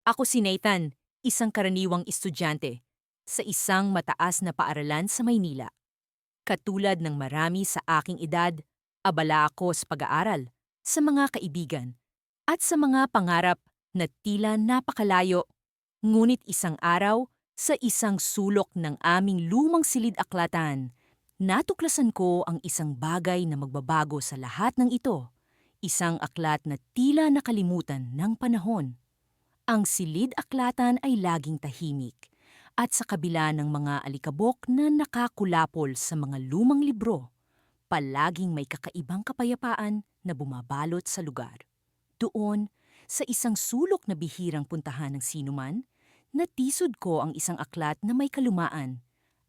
Ako si Nathan, isang karaniwang estudyante sa isang mataas na paaralan sa Maynila. Katulad ng marami sa aking edad, abala ako sa pag-aaral, sa mga kaibigan, at sa mga pangarap na tila napakalayo. Ngunit isang araw, sa isang sulok ng aming lumang silid-aklatan, natuklasan ko ang isang bagay na magbabago sa lahat ng ito. Isang aklat na tila nakalimutan ng panahon. Ang silid-aklatan ay laging tahimik at sa kabila ng mga alikabok na nakakulapol sa mga lumang libro, palaging may kakaibang kapayapaan na bumabalot sa lugar. Doon, sa isang sulok na bihirang puntahan ng sinuman, natisod ko ang isang aklat na may kalumaan.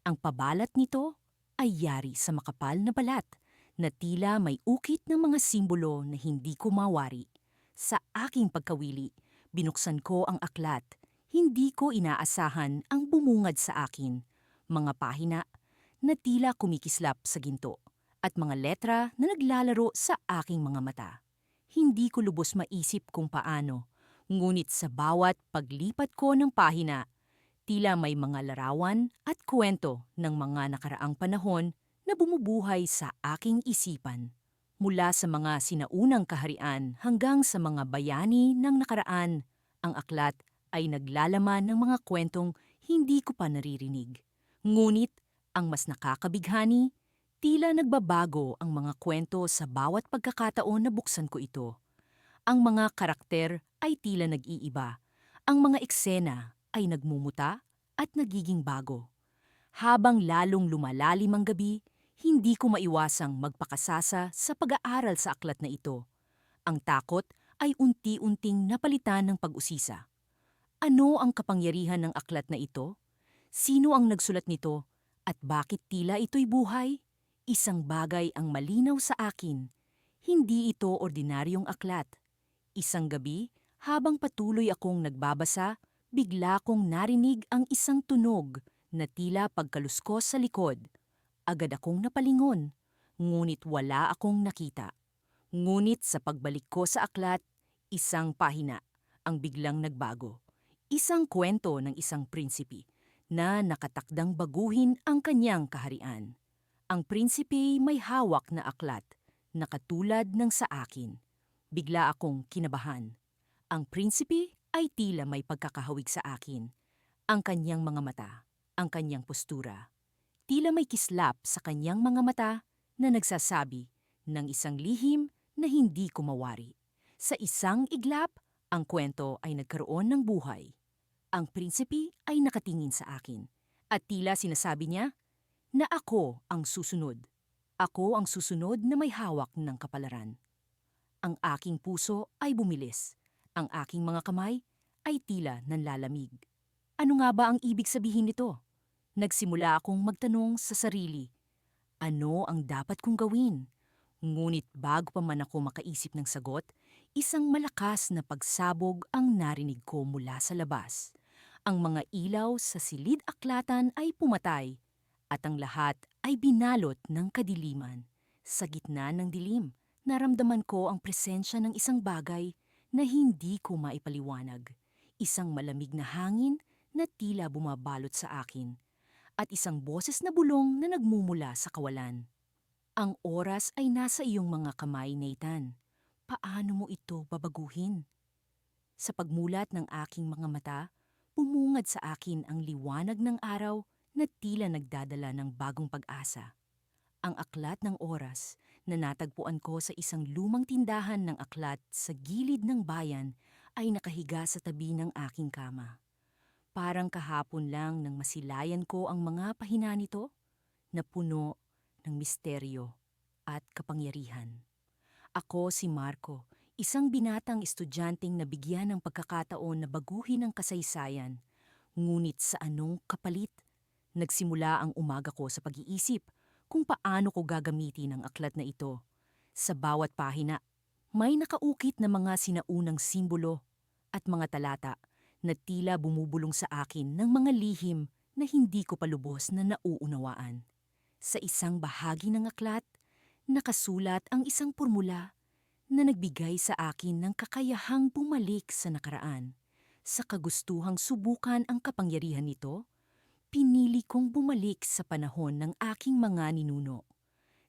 Ang pabalat nito ay yari sa makapal na balat na tila may ukit ng mga simbolo na hindi ko mawari. Sa aking pagkawili, binuksan ko ang aklat. Hindi ko inaasahan ang bumungad sa akin. Mga pahina na tila kumikislap sa ginto at mga letra na naglalaro sa aking mga mata. Hindi ko lubos maisip kung paano, ngunit sa bawat paglipat ko ng pahina, tila may mga larawan at kwento ng mga nakaraang panahon na bumubuhay sa aking isipan. Mula sa mga sinaunang kaharian hanggang sa mga bayani ng nakaraan, ang aklat ay naglalaman ng mga kwentong hindi ko pa naririnig. Ngunit, ang mas nakakabighani, tila nagbabago ang mga kwento sa bawat pagkakataon na buksan ko ito. Ang mga karakter ay tila nag-iiba. Ang mga eksena ay nagmumuta at nagiging bago. Habang lalong lumalalim ang gabi, hindi ko maiwasang magpakasasa sa pag-aaral sa aklat na ito. Ang takot ay unti-unting napalitan ng pag-usisa. Ano ang kapangyarihan ng aklat na ito? Sino ang nagsulat nito? At bakit tila ito'y buhay? Isang bagay ang malinaw sa akin. Hindi ito ordinaryong aklat. Isang gabi, habang patuloy akong nagbabasa, bigla kong narinig ang isang tunog na tila pagkaluskos sa likod. Agad akong napalingon, ngunit wala akong nakita. Ngunit sa pagbalik ko sa aklat, isang pahina ang biglang nagbago. Isang kwento ng isang prinsipe na nakatakdang baguhin ang kanyang kaharian. Ang prinsipe may hawak na aklat na katulad ng sa akin. Bigla akong kinabahan. Ang prinsipe ay tila may pagkakahawig sa akin. Ang kanyang mga mata, ang kanyang postura. Tila may kislap sa kanyang mga mata na nagsasabi ng isang lihim na hindi ko mawari. Sa isang iglap, ang kwento ay nagkaroon ng buhay. Ang prinsipe ay nakatingin sa akin at tila sinasabi niya na ako ang susunod. Ako ang susunod na may hawak ng kapalaran. Ang aking puso ay bumilis. Ang aking mga kamay ay tila nanlalamig. Ano nga ba ang ibig sabihin nito? Nagsimula akong magtanong sa sarili, ano ang dapat kong gawin? Ngunit bago pa man ako makaisip ng sagot, isang malakas na pagsabog ang narinig ko mula sa labas. Ang mga ilaw sa silid-aklatan ay pumatay at ang lahat ay binalot ng kadiliman. Sa gitna ng dilim, naramdaman ko ang presensya ng isang bagay na hindi ko maipaliwanag. Isang malamig na hangin na tila bumabalot sa akin at isang boses na bulong na nagmumula sa kawalan. Ang oras ay nasa iyong mga kamay, Nathan. Paano mo ito babaguhin? Sa pagmulat ng aking mga mata, bumungad sa akin ang liwanag ng araw na tila nagdadala ng bagong pag-asa. Ang aklat ng oras na natagpuan ko sa isang lumang tindahan ng aklat sa gilid ng bayan ay nakahiga sa tabi ng aking kama. Parang kahapon lang nang masilayan ko ang mga pahina nito na puno ng misteryo at kapangyarihan. Ako si Marco, isang binatang estudyanteng nabigyan ng pagkakataon na baguhin ang kasaysayan. Ngunit sa anong kapalit? Nagsimula ang umaga ko sa pag-iisip kung paano ko gagamitin ang aklat na ito. Sa bawat pahina, may nakaukit na mga sinaunang simbolo at mga talata na tila bumubulong sa akin ng mga lihim na hindi ko palubos na nauunawaan. Sa isang bahagi ng aklat, nakasulat ang isang formula na nagbigay sa akin ng kakayahang bumalik sa nakaraan. Sa kagustuhang subukan ang kapangyarihan nito, pinili kong bumalik sa panahon ng aking mga ninuno.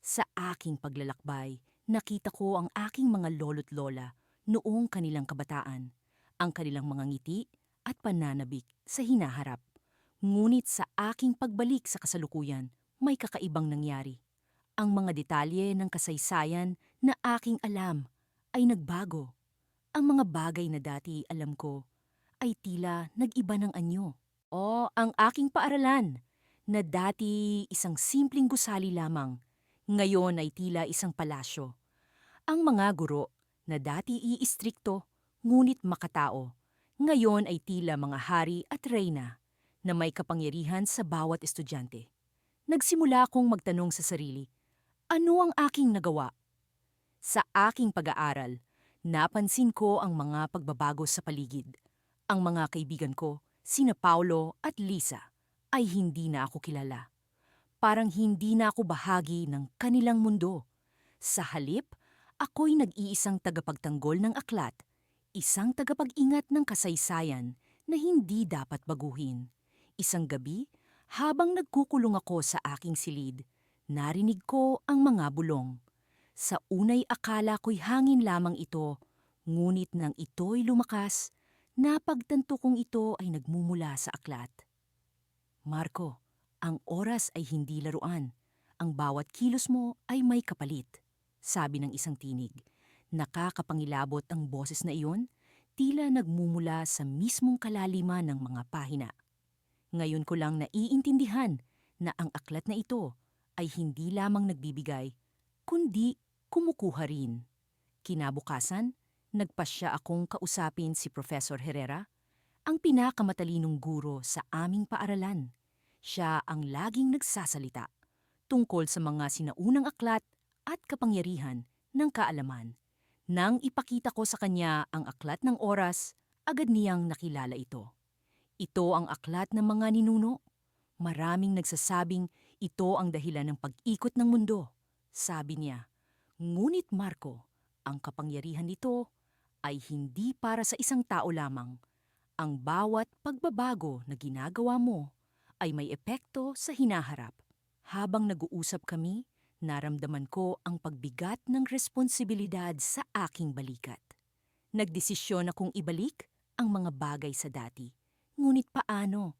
Sa aking paglalakbay, nakita ko ang aking mga lolo't lola noong kanilang kabataan, ang kanilang mga ngiti at pananabik sa hinaharap. Ngunit sa aking pagbalik sa kasalukuyan, may kakaibang nangyari. Ang mga detalye ng kasaysayan na aking alam ay nagbago. Ang mga bagay na dati alam ko ay tila nag-iba ng anyo. O ang aking paaralan na dati isang simpleng gusali lamang, ngayon ay tila isang palasyo. Ang mga guro na dati iistrikto ngunit makatao, ngayon ay tila mga hari at reyna na may kapangyarihan sa bawat estudyante. Nagsimula akong magtanong sa sarili, ano ang aking nagawa? Sa aking pag-aaral, napansin ko ang mga pagbabago sa paligid. Ang mga kaibigan ko, sina Paulo at Lisa, ay hindi na ako kilala. Parang hindi na ako bahagi ng kanilang mundo. Sa halip, ako'y nag-iisang tagapagtanggol ng aklat, isang tagapag-ingat ng kasaysayan na hindi dapat baguhin. Isang gabi, habang nagkukulong ako sa aking silid, narinig ko ang mga bulong. Sa unay akala ko'y hangin lamang ito, ngunit nang ito'y lumakas, napagtanto kong ito ay nagmumula sa aklat. Marco, ang oras ay hindi laruan. Ang bawat kilos mo ay may kapalit, sabi ng isang tinig. Nakakapangilabot ang boses na iyon, tila nagmumula sa mismong kalaliman ng mga pahina. Ngayon ko lang naiintindihan na ang aklat na ito ay hindi lamang nagbibigay, kundi kumukuha rin. Kinabukasan, nagpasya akong kausapin si Professor Herrera, ang pinakamatalinong guro sa aming paaralan. Siya ang laging nagsasalita tungkol sa mga sinaunang aklat at kapangyarihan ng kaalaman. Nang ipakita ko sa kanya ang aklat ng oras, agad niyang nakilala ito. Ito ang aklat ng mga ninuno. Maraming nagsasabing ito ang dahilan ng pag-ikot ng mundo, sabi niya. Ngunit Marco, ang kapangyarihan nito ay hindi para sa isang tao lamang. Ang bawat pagbabago na ginagawa mo ay may epekto sa hinaharap. Habang nag-uusap kami, naramdaman ko ang pagbigat ng responsibilidad sa aking balikat. Nagdesisyon akong ibalik ang mga bagay sa dati. Ngunit paano?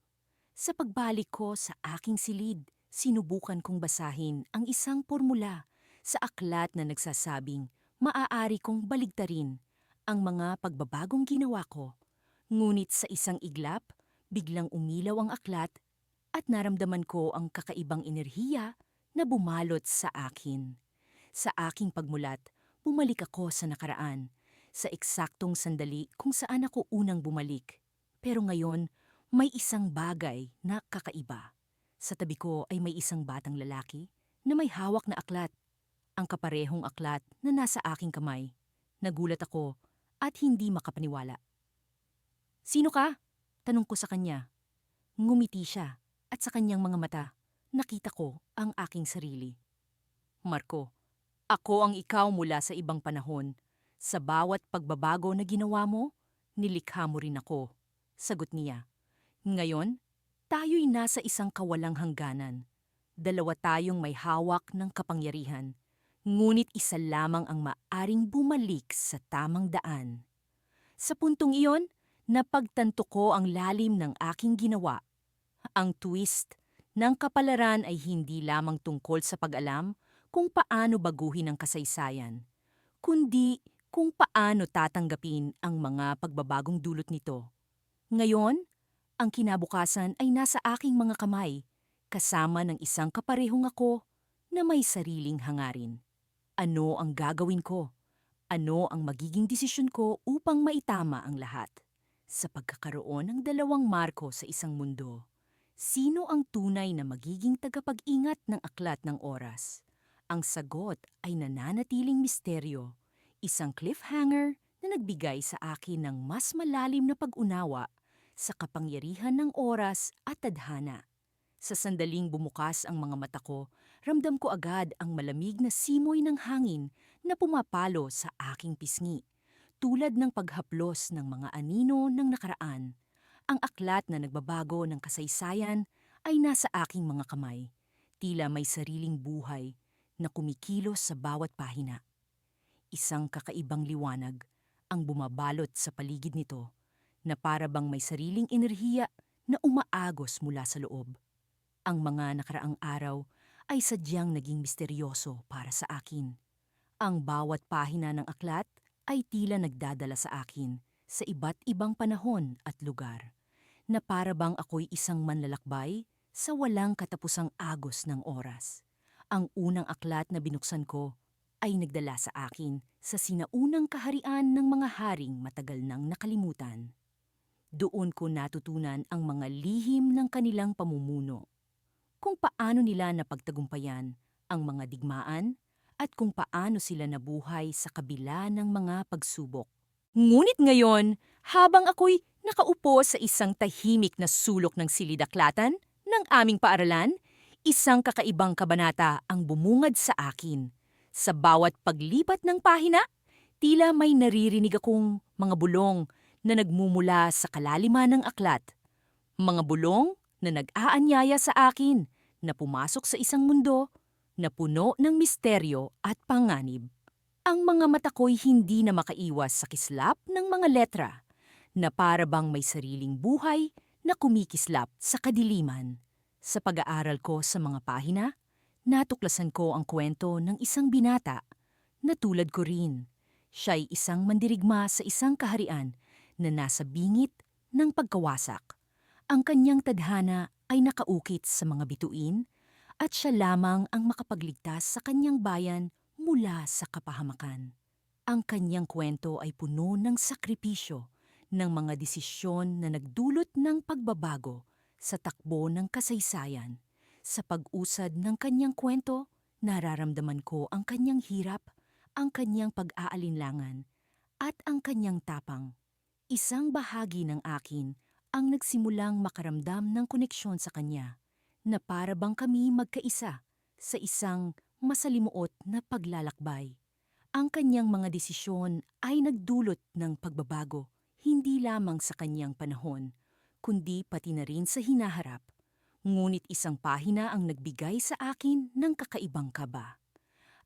Sa pagbalik ko sa aking silid, sinubukan kong basahin ang isang formula sa aklat na nagsasabing maaari kong baligtarin ang mga pagbabagong ginawa ko. Ngunit sa isang iglap, biglang umilaw ang aklat at naramdaman ko ang kakaibang enerhiya na bumalot sa akin. Sa aking pagmulat, bumalik ako sa nakaraan, sa eksaktong sandali kung saan ako unang bumalik. Pero ngayon, may isang bagay na kakaiba. Sa tabi ko ay may isang batang lalaki na may hawak na aklat. Ang kaparehong aklat na nasa aking kamay. Nagulat ako at hindi makapaniwala. Sino ka? Tanong ko sa kanya. Ngumiti siya at sa kanyang mga mata, nakita ko ang aking sarili. Marco, ako ang ikaw mula sa ibang panahon. Sa bawat pagbabago na ginawa mo, nilikha mo rin ako. Sagot niya. Ngayon, tayo'y nasa isang kawalang hangganan. Dalawa tayong may hawak ng kapangyarihan. Ngunit isa lamang ang maaring bumalik sa tamang daan. Sa puntong iyon, napagtanto ko ang lalim ng aking ginawa. Ang twist ng kapalaran ay hindi lamang tungkol sa pag-alam kung paano baguhin ang kasaysayan, kundi kung paano tatanggapin ang mga pagbabagong dulot nito. Ngayon, ang kinabukasan ay nasa aking mga kamay, kasama ng isang kaparehong ako na may sariling hangarin. Ano ang gagawin ko? Ano ang magiging desisyon ko upang maitama ang lahat? Sa pagkakaroon ng dalawang Marco sa isang mundo, sino ang tunay na magiging tagapag-ingat ng aklat ng oras? Ang sagot ay nananatiling misteryo, isang cliffhanger na nagbigay sa akin ng mas malalim na pag-unawa sa kapangyarihan ng oras at tadhana. Sa sandaling bumukas ang mga mata ko, ramdam ko agad ang malamig na simoy ng hangin na pumapalo sa aking pisngi. Tulad ng paghaplos ng mga anino ng nakaraan, ang aklat na nagbabago ng kasaysayan ay nasa aking mga kamay. Tila may sariling buhay na kumikilos sa bawat pahina. Isang kakaibang liwanag ang bumabalot sa paligid nito na para bang may sariling enerhiya na umaagos mula sa loob. Ang mga nakaraang araw ay sadyang naging misteryoso para sa akin. Ang bawat pahina ng aklat ay tila nagdadala sa akin sa iba't ibang panahon at lugar, na para bang ako'y isang manlalakbay sa walang katapusang agos ng oras. Ang unang aklat na binuksan ko ay nagdala sa akin sa sinaunang kaharian ng mga haring matagal nang nakalimutan. Doon ko natutunan ang mga lihim ng kanilang pamumuno, kung paano nila napagtagumpayan ang mga digmaan at kung paano sila nabuhay sa kabila ng mga pagsubok. Ngunit ngayon, habang ako'y nakaupo sa isang tahimik na sulok ng silid-aklatan ng aming paaralan, isang kakaibang kabanata ang bumungad sa akin. Sa bawat paglipat ng pahina, tila may naririnig akong mga bulong na nagmumula sa kalaliman ng aklat. Mga bulong na nag-aanyaya sa akin na pumasok sa isang mundo na puno ng misteryo at panganib. Ang mga mata ko'y hindi na makaiwas sa kislap ng mga letra na para bang may sariling buhay na kumikislap sa kadiliman. Sa pag-aaral ko sa mga pahina, natuklasan ko ang kwento ng isang binata na tulad ko rin. Siya'y isang mandirigma sa isang kaharian na nasa bingit ng pagkawasak. Ang kanyang tadhana ay nakaukit sa mga bituin at siya lamang ang makapagligtas sa kanyang bayan mula sa kapahamakan. Ang kanyang kwento ay puno ng sakripisyo, ng mga desisyon na nagdulot ng pagbabago sa takbo ng kasaysayan. Sa pag-usad ng kanyang kwento, nararamdaman ko ang kanyang hirap, ang kanyang pag-aalinlangan, at ang kanyang tapang. Isang bahagi ng akin ang nagsimulang makaramdam ng koneksyon sa kanya, na para bang kami magkaisa sa isang masalimuot na paglalakbay. Ang kanyang mga desisyon ay nagdulot ng pagbabago, hindi lamang sa kanyang panahon, kundi pati na rin sa hinaharap. Ngunit isang pahina ang nagbigay sa akin ng kakaibang kaba.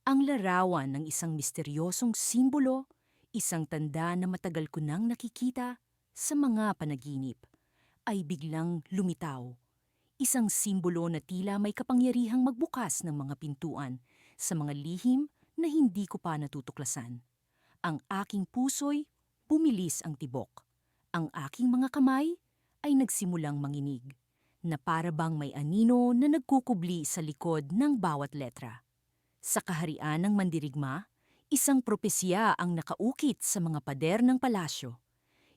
Ang larawan ng isang misteryosong simbolo, isang tanda na matagal ko nang nakikita sa mga panaginip, ay biglang lumitaw. Isang simbolo na tila may kapangyarihang magbukas ng mga pintuan sa mga lihim na hindi ko pa natutuklasan. Ang aking puso'y bumilis ang tibok. Ang aking mga kamay ay nagsimulang manginig, na para bang may anino na nagkukubli sa likod ng bawat letra. Sa kaharian ng mandirigma, isang propesya ang nakaukit sa mga pader ng palasyo.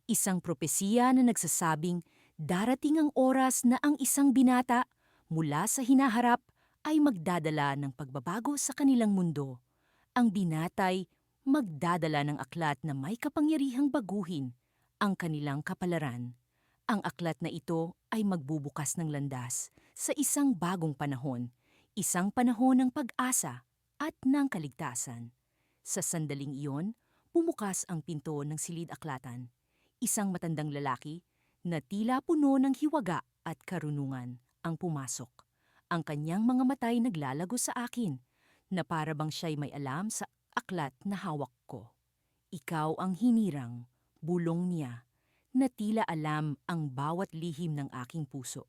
Isang propesya na nagsasabing darating ang oras na ang isang binata mula sa hinaharap ay magdadala ng pagbabago sa kanilang mundo. Ang binatay magdadala ng aklat na may kapangyarihang baguhin ang kanilang kapalaran. Ang aklat na ito ay magbubukas ng landas sa isang bagong panahon, isang panahon ng pag-asa at ng kaligtasan. Sa sandaling iyon, bumukas ang pinto ng silid-aklatan. Isang matandang lalaki na tila puno ng hiwaga at karunungan ang pumasok. Ang kanyang mga matay naglalago sa akin, na para bang siya'y may alam sa aklat na hawak ko. Ikaw ang hinirang, bulong niya, na tila alam ang bawat lihim ng aking puso.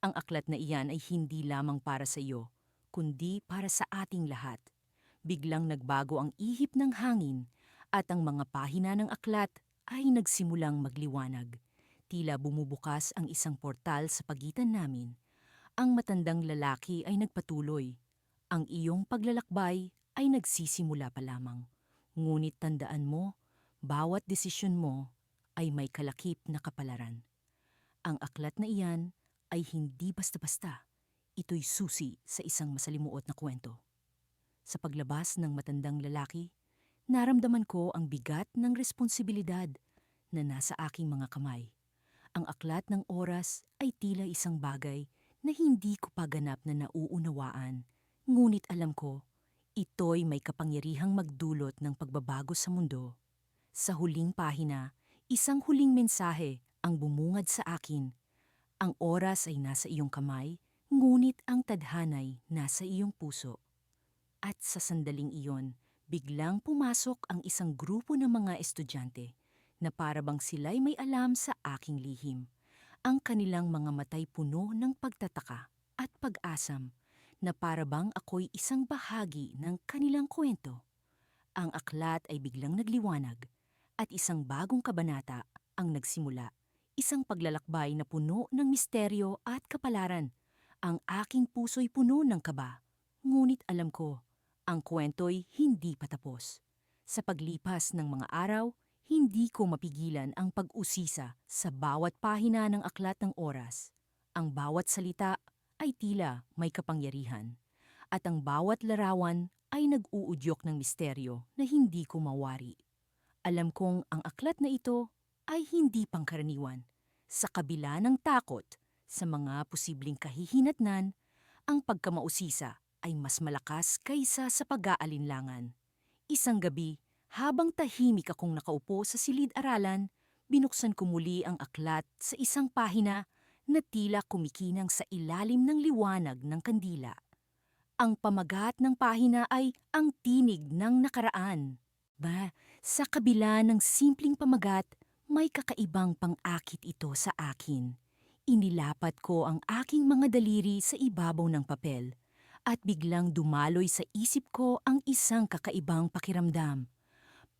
Ang aklat na iyan ay hindi lamang para sa iyo, kundi para sa ating lahat. Biglang nagbago ang ihip ng hangin at ang mga pahina ng aklat ay nagsimulang magliwanag. Tila bumubukas ang isang portal sa pagitan namin. Ang matandang lalaki ay nagpatuloy. Ang iyong paglalakbay ay nagsisimula pa lamang. Ngunit tandaan mo, bawat desisyon mo ay may kalakip na kapalaran. Ang aklat na iyan ay hindi basta-basta. Ito'y susi sa isang masalimuot na kwento. Sa paglabas ng matandang lalaki, naramdaman ko ang bigat ng responsibilidad na nasa aking mga kamay. Ang aklat ng oras ay tila isang bagay na hindi ko pa ganap na nauunawaan. Ngunit alam ko, ito'y may kapangyarihang magdulot ng pagbabago sa mundo. Sa huling pahina, isang huling mensahe ang bumungad sa akin. Ang oras ay nasa iyong kamay, ngunit ang tadhanay nasa iyong puso. At sa sandaling iyon, biglang pumasok ang isang grupo ng mga estudyante na parabang sila'y may alam sa aking lihim. Ang kanilang mga matay puno ng pagtataka at pag-asam na parabang ako'y isang bahagi ng kanilang kwento. Ang aklat ay biglang nagliwanag at isang bagong kabanata ang nagsimula. Isang paglalakbay na puno ng misteryo at kapalaran. Ang aking puso'y puno ng kaba. Ngunit alam ko, ang kwento'y hindi pa tapos. Sa paglipas ng mga araw, hindi ko mapigilan ang pag-usisa sa bawat pahina ng aklat ng oras. Ang bawat salita ay tila may kapangyarihan. At ang bawat larawan ay nag-uudyok ng misteryo na hindi ko mawari. Alam kong ang aklat na ito ay hindi pangkaraniwan. Sa kabila ng takot sa mga posibleng kahihinatnan, ang pagkamausisa ay mas malakas kaysa sa pag-aalinlangan. Isang gabi, habang tahimik akong nakaupo sa silid-aralan, binuksan ko muli ang aklat sa isang pahina na tila kumikinang sa ilalim ng liwanag ng kandila. Ang pamagat ng pahina ay ang tinig ng nakaraan. Sa kabila ng simpleng pamagat, may kakaibang pang-akit ito sa akin. Inilapat ko ang aking mga daliri sa ibabaw ng papel at biglang dumaloy sa isip ko ang isang kakaibang pakiramdam.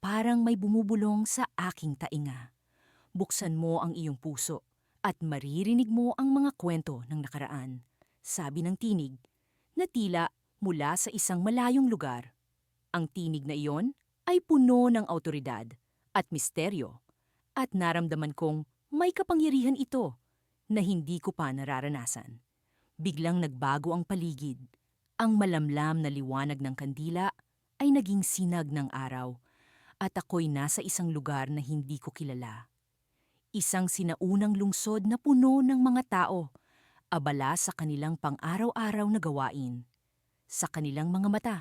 Parang may bumubulong sa aking tainga. Buksan mo ang iyong puso at maririnig mo ang mga kwento ng nakaraan. Sabi ng tinig na tila mula sa isang malayong lugar. Ang tinig na iyon ay puno ng awtoridad at misteryo at naramdaman kong may kapangyarihan ito na hindi ko pa nararanasan. Biglang nagbago ang paligid. Ang malamlam na liwanag ng kandila ay naging sinag ng araw at ako'y nasa isang lugar na hindi ko kilala. Isang sinaunang lungsod na puno ng mga tao, abala sa kanilang pang-araw-araw na gawain. Sa kanilang mga mata,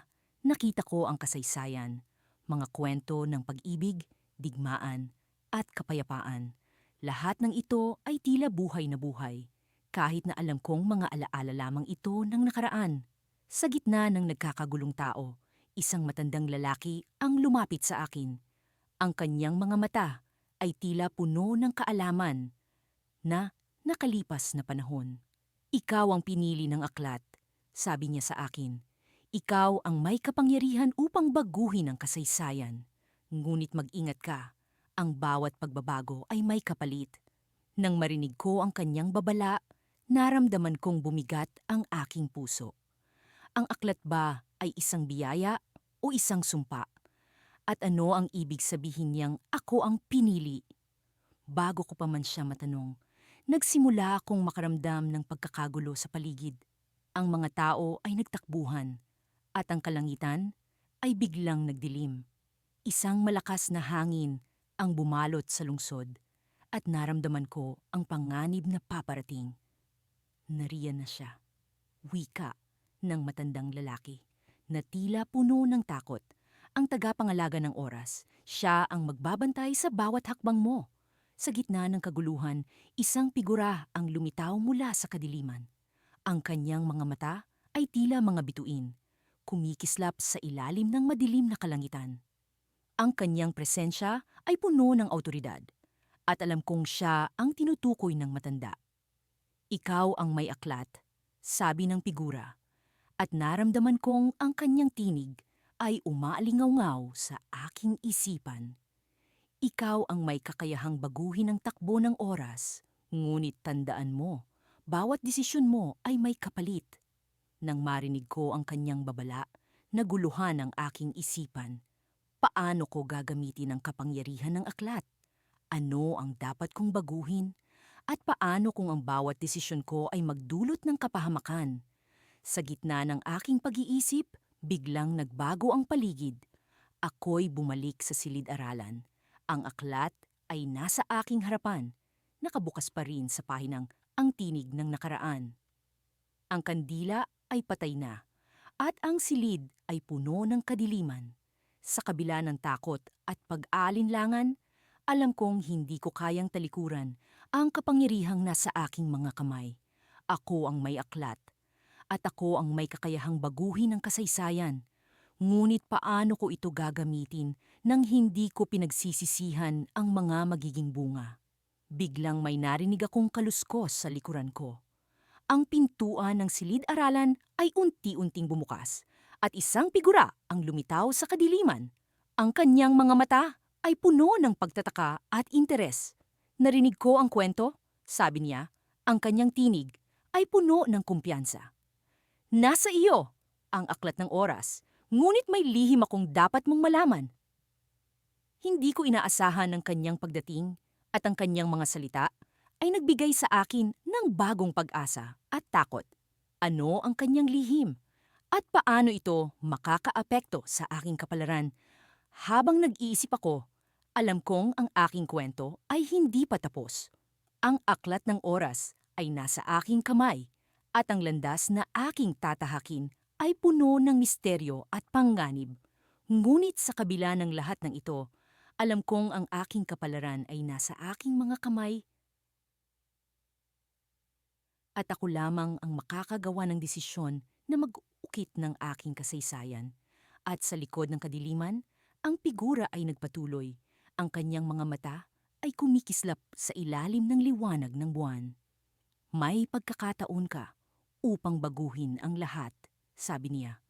nakita ko ang kasaysayan, mga kwento ng pag-ibig, digmaan, at kapayapaan. Lahat ng ito ay tila buhay na buhay, kahit na alam kong mga alaala lamang ito ng nakaraan. Sa gitna ng nagkakagulong tao, isang matandang lalaki ang lumapit sa akin. Ang kanyang mga mata ay tila puno ng kaalaman na nakalipas na panahon. Ikaw ang pinili ng aklat, sabi niya sa akin. Ikaw ang may kapangyarihan upang baguhin ang kasaysayan. Ngunit mag-ingat ka, ang bawat pagbabago ay may kapalit. Nang marinig ko ang kanyang babala, naramdaman kong bumigat ang aking puso. Ang aklat ba ay isang biyaya o isang sumpa? At ano ang ibig sabihin niyang ako ang pinili? Bago ko pa man siya matanong, nagsimula akong makaramdam ng pagkakagulo sa paligid. Ang mga tao ay nagtakbuhan at ang kalangitan ay biglang nagdilim. Isang malakas na hangin ang bumalot sa lungsod at naramdaman ko ang panganib na paparating. Nariyan na siya. Wika ng matandang lalaki na tila puno ng takot. Ang tagapangalaga ng oras, siya ang magbabantay sa bawat hakbang mo. Sa gitna ng kaguluhan, isang figura ang lumitaw mula sa kadiliman. Ang kanyang mga mata ay tila mga bituin, kumikislap sa ilalim ng madilim na kalangitan. Ang kanyang presensya ay puno ng awtoridad, at alam kong siya ang tinutukoy ng matanda. Ikaw ang may aklat, sabi ng figura, at naramdaman kong ang kanyang tinig ay umaalingaw sa aking isipan. Ikaw ang may kakayahang baguhin ang takbo ng oras, ngunit tandaan mo, bawat desisyon mo ay may kapalit. Nang marinig ko ang kanyang babala, naguluhan ang aking isipan. Paano ko gagamitin ang kapangyarihan ng aklat? Ano ang dapat kong baguhin? At paano kung ang bawat desisyon ko ay magdulot ng kapahamakan? Sa gitna ng aking pag-iisip, biglang nagbago ang paligid. Ako'y bumalik sa silid-aralan. Ang aklat ay nasa aking harapan, nakabukas pa rin sa pahinang ang tinig ng nakaraan. Ang kandila ay patay na, at ang silid ay puno ng kadiliman. Sa kabila ng takot at pag-aalinlangan, alam kong hindi ko kayang talikuran ang kapangyarihang nasa aking mga kamay. Ako ang may aklat, at ako ang may kakayahang baguhin ang kasaysayan. Ngunit paano ko ito gagamitin nang hindi ko pinagsisisihan ang mga magiging bunga? Biglang may narinig akong kaluskos sa likuran ko. Ang pintuan ng silid-aralan ay unti-unting bumukas at isang figura ang lumitaw sa kadiliman. Ang kanyang mga mata ay puno ng pagtataka at interes. Narinig ko ang kwento, sabi niya. Ang kanyang tinig ay puno ng kumpiyansa. Nasa iyo ang aklat ng oras, ngunit may lihim akong dapat mong malaman. Hindi ko inaasahan ang kanyang pagdating at ang kanyang mga salita ay nagbigay sa akin ng bagong pag-asa at takot. Ano ang kanyang lihim at paano ito makakaapekto sa aking kapalaran? Habang nag-iisip ako, alam kong ang aking kwento ay hindi pa tapos. Ang aklat ng oras ay nasa aking kamay at ang landas na aking tatahakin ay puno ng misteryo at panganib. Ngunit sa kabila ng lahat ng ito, alam kong ang aking kapalaran ay nasa aking mga kamay at ako lamang ang makakagawa ng desisyon na mag-ukit ng aking kasaysayan. At sa likod ng kadiliman, ang figura ay nagpatuloy. Ang kanyang mga mata ay kumikislap sa ilalim ng liwanag ng buwan. May pagkakataon ka upang baguhin ang lahat, sabi niya.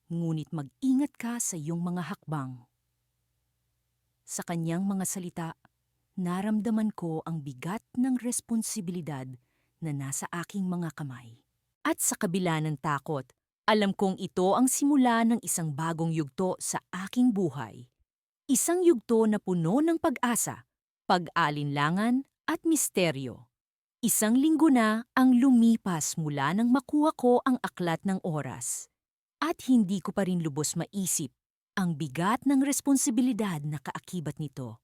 Ngunit mag-ingat ka sa iyong mga hakbang. Sa kanyang mga salita, naramdaman ko ang bigat ng responsibilidad na nasa aking mga kamay. At sa kabila ng takot, alam kong ito ang simula ng isang bagong yugto sa aking buhay. Isang yugto na puno ng pag-asa, pag-alinlangan at misteryo. Isang linggo na ang lumipas mula nang makuha ko ang aklat ng oras. At hindi ko pa rin lubos maisip ang bigat ng responsibilidad na kaakibat nito.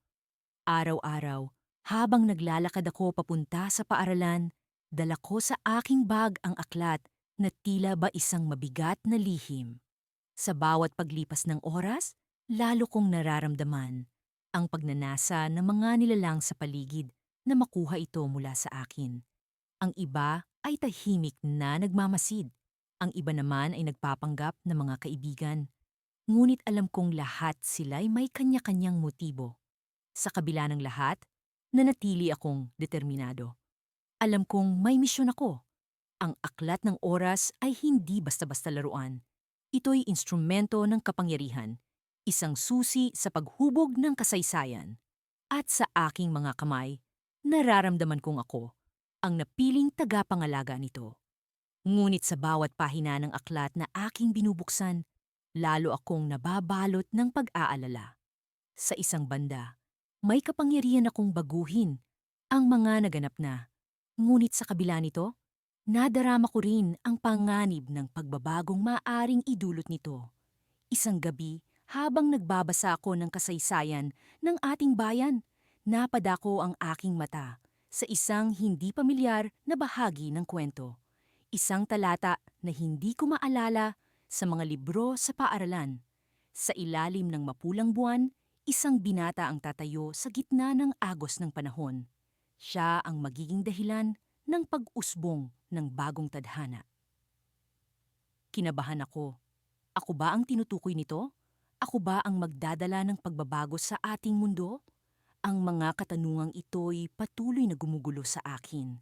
Araw-araw, habang naglalakad ako papunta sa paaralan, dala ko sa aking bag ang aklat na tila ba isang mabigat na lihim. Sa bawat paglipas ng oras, lalo kong nararamdaman ang pagnanasa ng mga nilalang sa paligid na makuha ito mula sa akin. Ang iba ay tahimik na nagmamasid. Ang iba naman ay nagpapanggap na mga kaibigan. Ngunit alam kong lahat sila'y may kanya-kanyang motibo. Sa kabila ng lahat, nanatili akong determinado. Alam kong may misyon ako. Ang aklat ng oras ay hindi basta-basta laruan. Ito'y instrumento ng kapangyarihan, isang susi sa paghubog ng kasaysayan. At sa aking mga kamay, nararamdaman kong ako ang napiling tagapangalaga nito. Ngunit sa bawat pahina ng aklat na aking binubuksan, lalo akong nababalot ng pag-aalala. Sa isang banda, may kapangyarihan akong baguhin ang mga naganap na. Ngunit sa kabila nito, nadarama ko rin ang panganib ng pagbabagong maaring idulot nito. Isang gabi, habang nagbabasa ako ng kasaysayan ng ating bayan, napadako ang aking mata sa isang hindi pamilyar na bahagi ng kwento. Isang talata na hindi ko maalala sa mga libro sa paaralan. Sa ilalim ng mapulang buwan, isang binata ang tatayo sa gitna ng agos ng panahon. Siya ang magiging dahilan ng pag-usbong ng bagong tadhana. Kinabahan ako. Ako ba ang tinutukoy nito? Ako ba ang magdadala ng pagbabago sa ating mundo? Ang mga katanungang ito'y patuloy na gumugulo sa akin.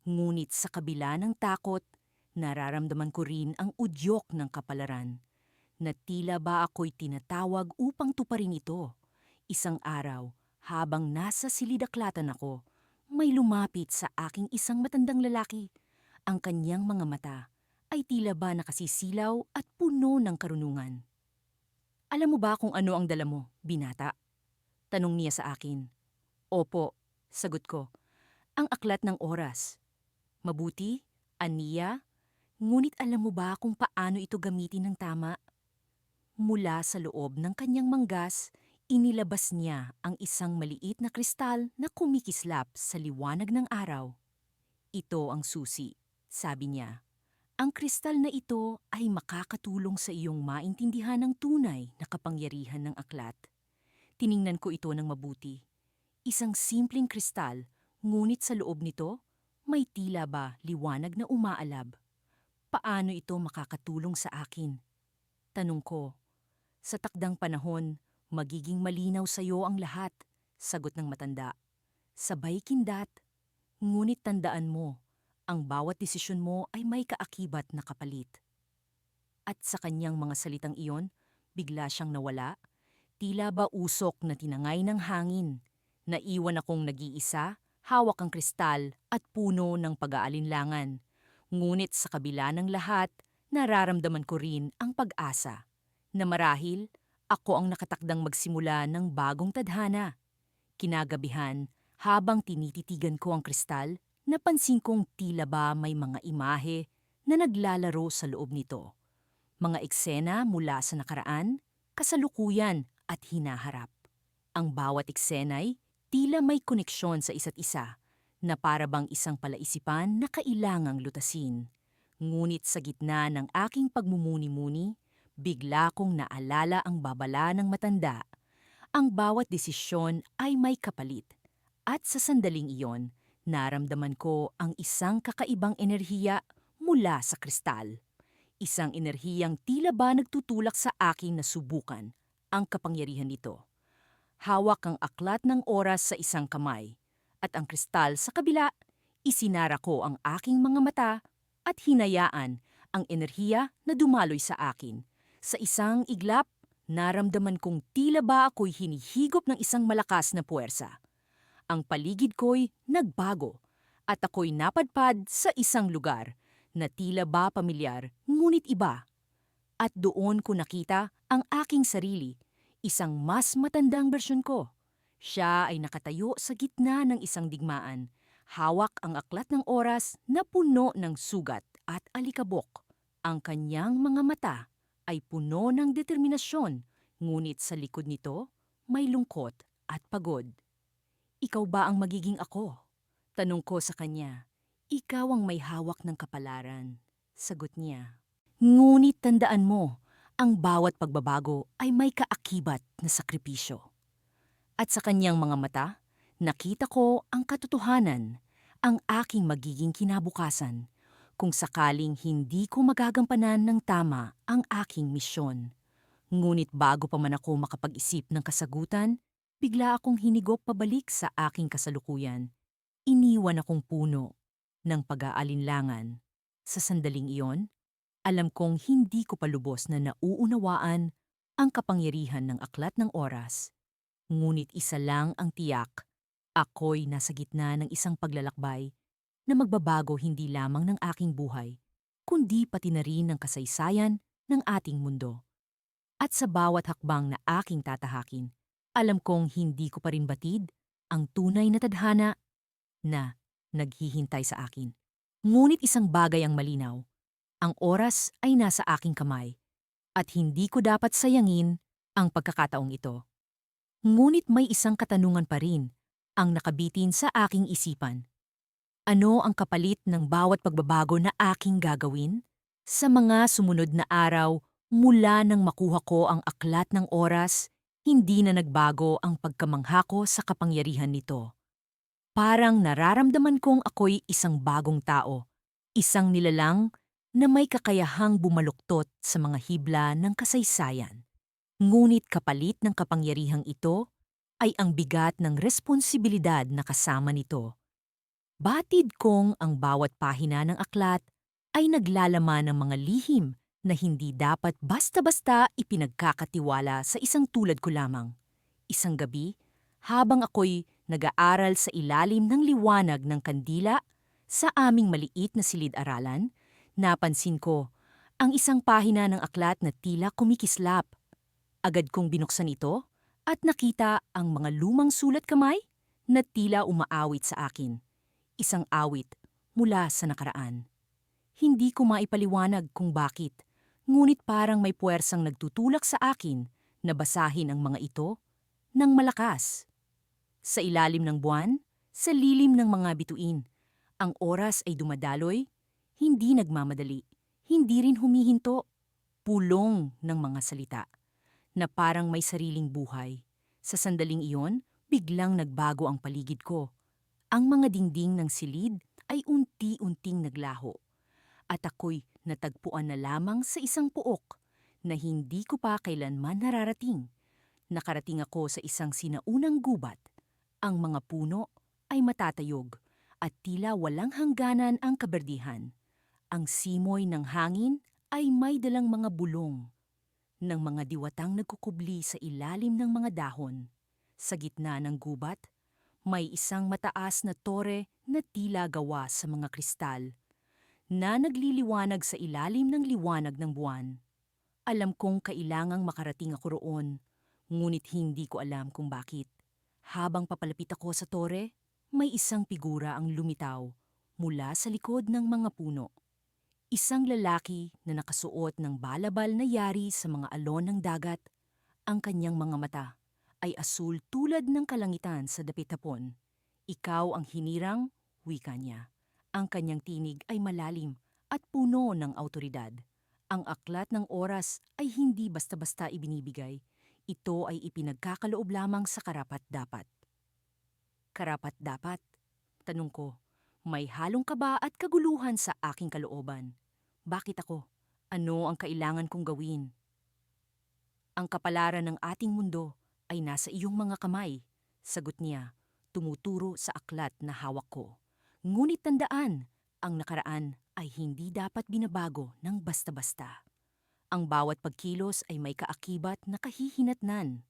Ngunit sa kabila ng takot, nararamdaman ko rin ang udyok ng kapalaran. Na tila ba ako'y tinatawag upang tuparin ito. Isang araw, habang nasa silidaklatan ako, may lumapit sa aking isang matandang lalaki. Ang kanyang mga mata ay tila ba nakasisilaw at puno ng karunungan. Alam mo ba kung ano ang dala mo, binata? Tanong niya sa akin. Opo, sagot ko. Ang aklat ng oras. Mabuti, aniya, ngunit alam mo ba kung paano ito gamitin ng tama? Mula sa loob ng kanyang manggas, inilabas niya ang isang maliit na kristal na kumikislap sa liwanag ng araw. Ito ang susi, sabi niya. Ang kristal na ito ay makakatulong sa iyong maintindihan ng tunay na kapangyarihan ng aklat. Tiningnan ko ito ng mabuti. Isang simpleng kristal, ngunit sa loob nito, may tila ba liwanag na umaalab. Paano ito makakatulong sa akin? Tanong ko. Sa takdang panahon, magiging malinaw sa iyo ang lahat, sagot ng matanda. Sabay kindat, ngunit tandaan mo, ang bawat desisyon mo ay may kaakibat na kapalit. At sa kanyang mga salitang iyon, bigla siyang nawala, tila ba usok na tinangay ng hangin. Naiwan akong nag-iisa, hawak ang kristal at puno ng pag-aalinlangan. Ngunit sa kabila ng lahat, nararamdaman ko rin ang pag-asa na marahil ako ang nakatakdang magsimula ng bagong tadhana. Kinagabihan, habang tinititigan ko ang kristal, napansin kong tila ba may mga imahe na naglalaro sa loob nito. Mga eksena mula sa nakaraan, kasalukuyan at hinaharap. Ang bawat eksena'y tila may koneksyon sa isa't isa na para bang isang palaisipan na kailangang lutasin. Ngunit sa gitna ng aking pagmumuni-muni, bigla kong naalala ang babala ng matanda. Ang bawat desisyon ay may kapalit. At sa sandaling iyon, naramdaman ko ang isang kakaibang enerhiya mula sa kristal. Isang enerhiyang tila ba nagtutulak sa akin na subukan ang kapangyarihan nito. Hawak ang aklat ng oras sa isang kamay, at ang kristal sa kabila, isinara ko ang aking mga mata at hinayaan ang enerhiya na dumaloy sa akin. Sa isang iglap, naramdaman kong tila ba ako'y hinihigop ng isang malakas na puwersa. Ang paligid ko'y nagbago at ako'y napadpad sa isang lugar na tila ba pamilyar ngunit iba. At doon ko nakita ang aking sarili, isang mas matandang bersyon ko. Siya ay nakatayo sa gitna ng isang digmaan. Hawak ang aklat ng oras na puno ng sugat at alikabok. Ang kanyang mga mata ay puno ng determinasyon, ngunit sa likod nito may lungkot at pagod. Ikaw ba ang magiging ako? Tanong ko sa kanya. Ikaw ang may hawak ng kapalaran, sagot niya. Ngunit tandaan mo, ang bawat pagbabago ay may kaakibat na sakripisyo. At sa kanyang mga mata, nakita ko ang katotohanan, ang aking magiging kinabukasan, kung sakaling hindi ko magagampanan ng tama ang aking misyon. Ngunit bago pa man ako makapag-isip ng kasagutan, bigla akong hinigop pabalik sa aking kasalukuyan. Iniwan akong puno ng pag-aalinlangan. Sa sandaling iyon, alam kong hindi ko palubos na nauunawaan ang kapangyarihan ng aklat ng oras. Ngunit isa lang ang tiyak, ako'y nasa gitna ng isang paglalakbay na magbabago hindi lamang ng aking buhay, kundi pati na rin ng kasaysayan ng ating mundo. At sa bawat hakbang na aking tatahakin, alam kong hindi ko pa rin batid ang tunay na tadhana na naghihintay sa akin. Ngunit isang bagay ang malinaw, ang oras ay nasa aking kamay at hindi ko dapat sayangin ang pagkakataong ito. Ngunit may isang katanungan pa rin ang nakabitin sa aking isipan. Ano ang kapalit ng bawat pagbabago na aking gagawin? Sa mga sumunod na araw, mula nang makuha ko ang aklat ng oras, hindi na nagbago ang pagkamangha ko sa kapangyarihan nito. Parang nararamdaman kong ako'y isang bagong tao, isang nilalang na may kakayahang bumaluktot sa mga hibla ng kasaysayan. Ngunit kapalit ng kapangyarihang ito ay ang bigat ng responsibilidad na kasama nito. Batid kong ang bawat pahina ng aklat ay naglalaman ng mga lihim na hindi dapat basta-basta ipinagkakatiwala sa isang tulad ko lamang. Isang gabi, habang ako'y nag-aaral sa ilalim ng liwanag ng kandila sa aming maliit na silid-aralan, napansin ko ang isang pahina ng aklat na tila kumikislap. Agad kong binuksan ito at nakita ang mga lumang sulat kamay na tila umaawit sa akin. Isang awit mula sa nakaraan. Hindi ko maipaliwanag kung bakit, ngunit parang may puwersang nagtutulak sa akin na basahin ang mga ito ng malakas. Sa ilalim ng buwan, sa lilim ng mga bituin, ang oras ay dumadaloy, hindi nagmamadali. Hindi rin humihinto. Pulong ng mga salita na parang may sariling buhay. Sa sandaling iyon, biglang nagbago ang paligid ko. Ang mga dingding ng silid ay unti-unting naglaho at ako'y natagpuan na lamang sa isang puok na hindi ko pa kailanman nararating. Nakarating ako sa isang sinaunang gubat. Ang mga puno ay matatayog at tila walang hangganan ang kaberdihan. Ang simoy ng hangin ay may dalang mga bulong ng mga diwatang nagkukubli sa ilalim ng mga dahon. Sa gitna ng gubat, may isang mataas na tore na tila gawa sa mga kristal na nagliliwanag sa ilalim ng liwanag ng buwan. Alam kong kailangang makarating ako roon, ngunit hindi ko alam kung bakit. Habang papalapit ako sa tore, may isang figura ang lumitaw mula sa likod ng mga puno. Isang lalaki na nakasuot ng balabal na yari sa mga alon ng dagat. Ang kanyang mga mata ay asul tulad ng kalangitan sa dapit hapon. Ikaw ang hinirang, wika niya. Ang kanyang tinig ay malalim at puno ng autoridad. Ang aklat ng oras ay hindi basta-basta ibinibigay. Ito ay ipinagkakaloob lamang sa karapat-dapat. Karapat-dapat? Tanong ko. May halong kaba at kaguluhan sa aking kalooban. Bakit ako? Ano ang kailangan kong gawin? Ang kapalaran ng ating mundo ay nasa iyong mga kamay, sagot niya, tumuturo sa aklat na hawak ko. Ngunit tandaan, ang nakaraan ay hindi dapat binabago ng basta-basta. Ang bawat pagkilos ay may kaakibat na kahihinatnan.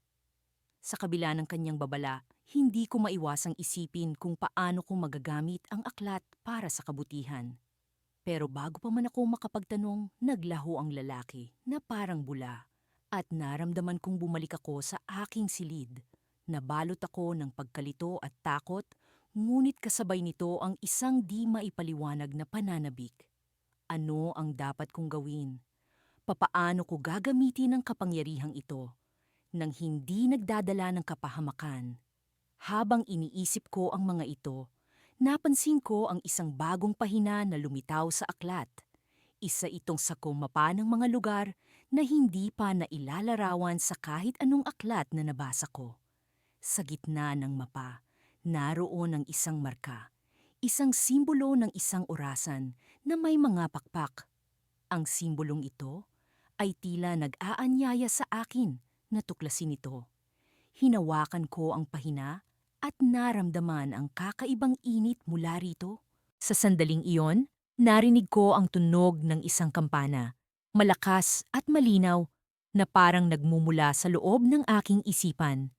Sa kabila ng kanyang babala, hindi ko maiwasang isipin kung paano ko magagamit ang aklat para sa kabutihan. Pero bago pa man ako makapagtanong, naglaho ang lalaki na parang bula at naramdaman kong bumalik ako sa aking silid. Nabalot ako ng pagkalito at takot, ngunit kasabay nito ang isang di maipaliwanag na pananabik. Ano ang dapat kong gawin? Papaano ko gagamitin ang kapangyarihang ito nang hindi nagdadala ng kapahamakan? Habang iniisip ko ang mga ito, napansin ko ang isang bagong pahina na lumitaw sa aklat. Isa itong sakumapa ng mga lugar na hindi pa nailalarawan sa kahit anong aklat na nabasa ko. Sa gitna ng mapa, naroon ang isang marka, isang simbolo ng isang orasan na may mga pakpak. Ang simbolong ito ay tila nag-aanyaya sa akin na tuklasin ito. Hinawakan ko ang pahina at naramdaman ang kakaibang init mula rito. Sa sandaling iyon, narinig ko ang tunog ng isang kampana, malakas at malinaw na parang nagmumula sa loob ng aking isipan.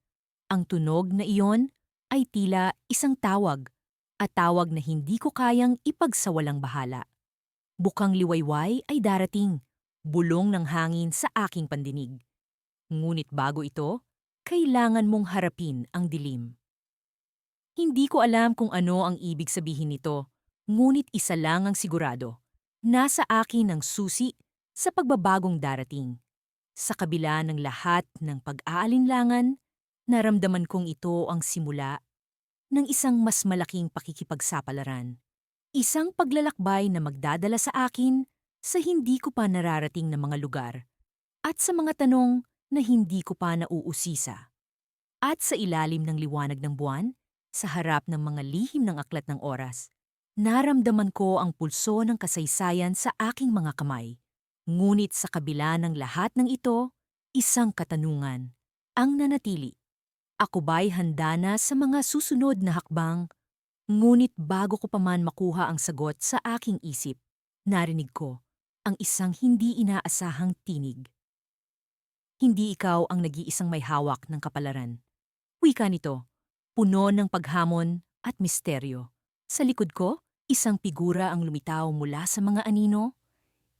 Ang tunog na iyon ay tila isang tawag, at tawag na hindi ko kayang ipagsawalang bahala. Bukang liwayway ay darating, bulong ng hangin sa aking pandinig. Ngunit bago ito, kailangan mong harapin ang dilim. Hindi ko alam kung ano ang ibig sabihin nito, ngunit isa lang ang sigurado. Nasa akin ang susi sa pagbabagong darating. Sa kabila ng lahat ng pag-aalinlangan, naramdaman kong ito ang simula ng isang mas malaking pakikipagsapalaran. Isang paglalakbay na magdadala sa akin sa hindi ko pa nararating na mga lugar at sa mga tanong na hindi ko pa nauusisa. At sa ilalim ng liwanag ng buwan, sa harap ng mga lihim ng aklat ng oras, naramdaman ko ang pulso ng kasaysayan sa aking mga kamay. Ngunit sa kabila ng lahat ng ito, isang katanungan ang nanatili. Ako ba'y handa na sa mga susunod na hakbang? Ngunit bago ko pa man makuha ang sagot sa aking isip, narinig ko ang isang hindi inaasahang tinig. Hindi ikaw ang nag-iisang may hawak ng kapalaran. Wika nito, puno ng paghamon at misteryo. Sa likod ko, isang figura ang lumitaw mula sa mga anino.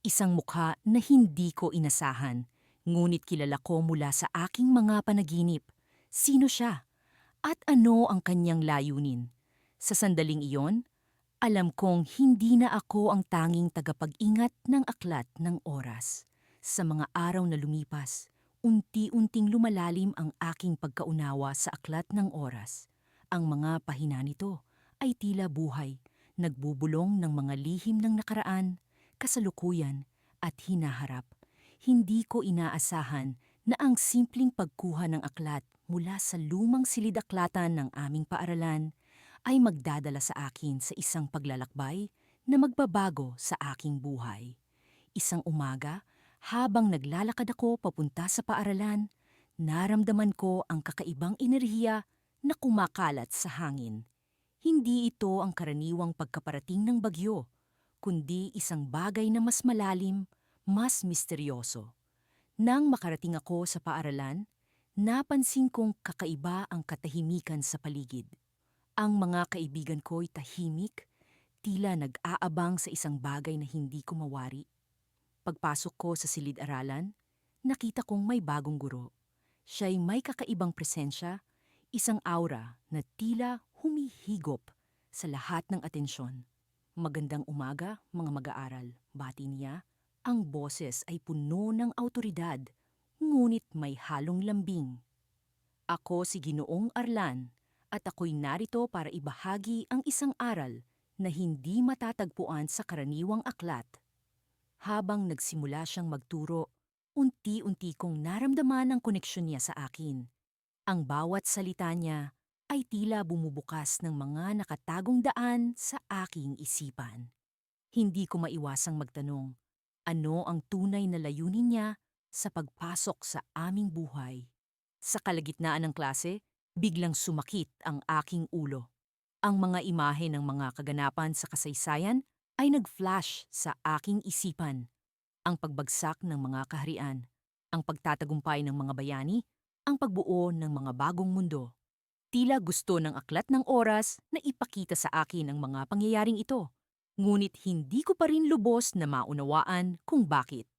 Isang mukha na hindi ko inasahan, ngunit kilala ko mula sa aking mga panaginip. Sino siya? At ano ang kanyang layunin? Sa sandaling iyon, alam kong hindi na ako ang tanging tagapag-ingat ng aklat ng oras. Sa mga araw na lumipas, unti-unting lumalalim ang aking pagkaunawa sa aklat ng oras. Ang mga pahina nito ay tila buhay, nagbubulong ng mga lihim ng nakaraan, kasalukuyan, at hinaharap. Hindi ko inaasahan na ang simpleng pagkuha ng aklat mula sa lumang silid-aklatan ng aming paaralan ay magdadala sa akin sa isang paglalakbay na magbabago sa aking buhay. Isang umaga, habang naglalakad ako papunta sa paaralan, naramdaman ko ang kakaibang enerhiya na kumakalat sa hangin. Hindi ito ang karaniwang pagkaparating ng bagyo, kundi isang bagay na mas malalim, mas misteryoso. Nang makarating ako sa paaralan, napansin kong kakaiba ang katahimikan sa paligid. Ang mga kaibigan ko'y tahimik, tila nag-aabang sa isang bagay na hindi ko mawari. Pagpasok ko sa silid-aralan, nakita kong may bagong guro. Siya'y may kakaibang presensya, isang aura na tila humihigop sa lahat ng atensyon. Magandang umaga, mga mag-aaral, bati niya. Ang boses ay puno ng awtoridad, ngunit may halong lambing. Ako si Ginoong Arlan at ako'y narito para ibahagi ang isang aral na hindi matatagpuan sa karaniwang aklat. Habang nagsimula siyang magturo, unti-unti kong naramdaman ang koneksyon niya sa akin. Ang bawat salita niya ay tila bumubukas ng mga nakatagong daan sa aking isipan. Hindi ko maiwasang magtanong, ano ang tunay na layunin niya sa pagpasok sa aming buhay? Sa kalagitnaan ng klase, biglang sumakit ang aking ulo. Ang mga imahe ng mga kaganapan sa kasaysayan ay nag-flash sa aking isipan. Ang pagbagsak ng mga kaharian, ang pagtatagumpay ng mga bayani, ang pagbuo ng mga bagong mundo. Tila gusto ng aklat ng oras na ipakita sa akin ang mga pangyayaring ito. Ngunit hindi ko pa rin lubos na maunawaan kung bakit.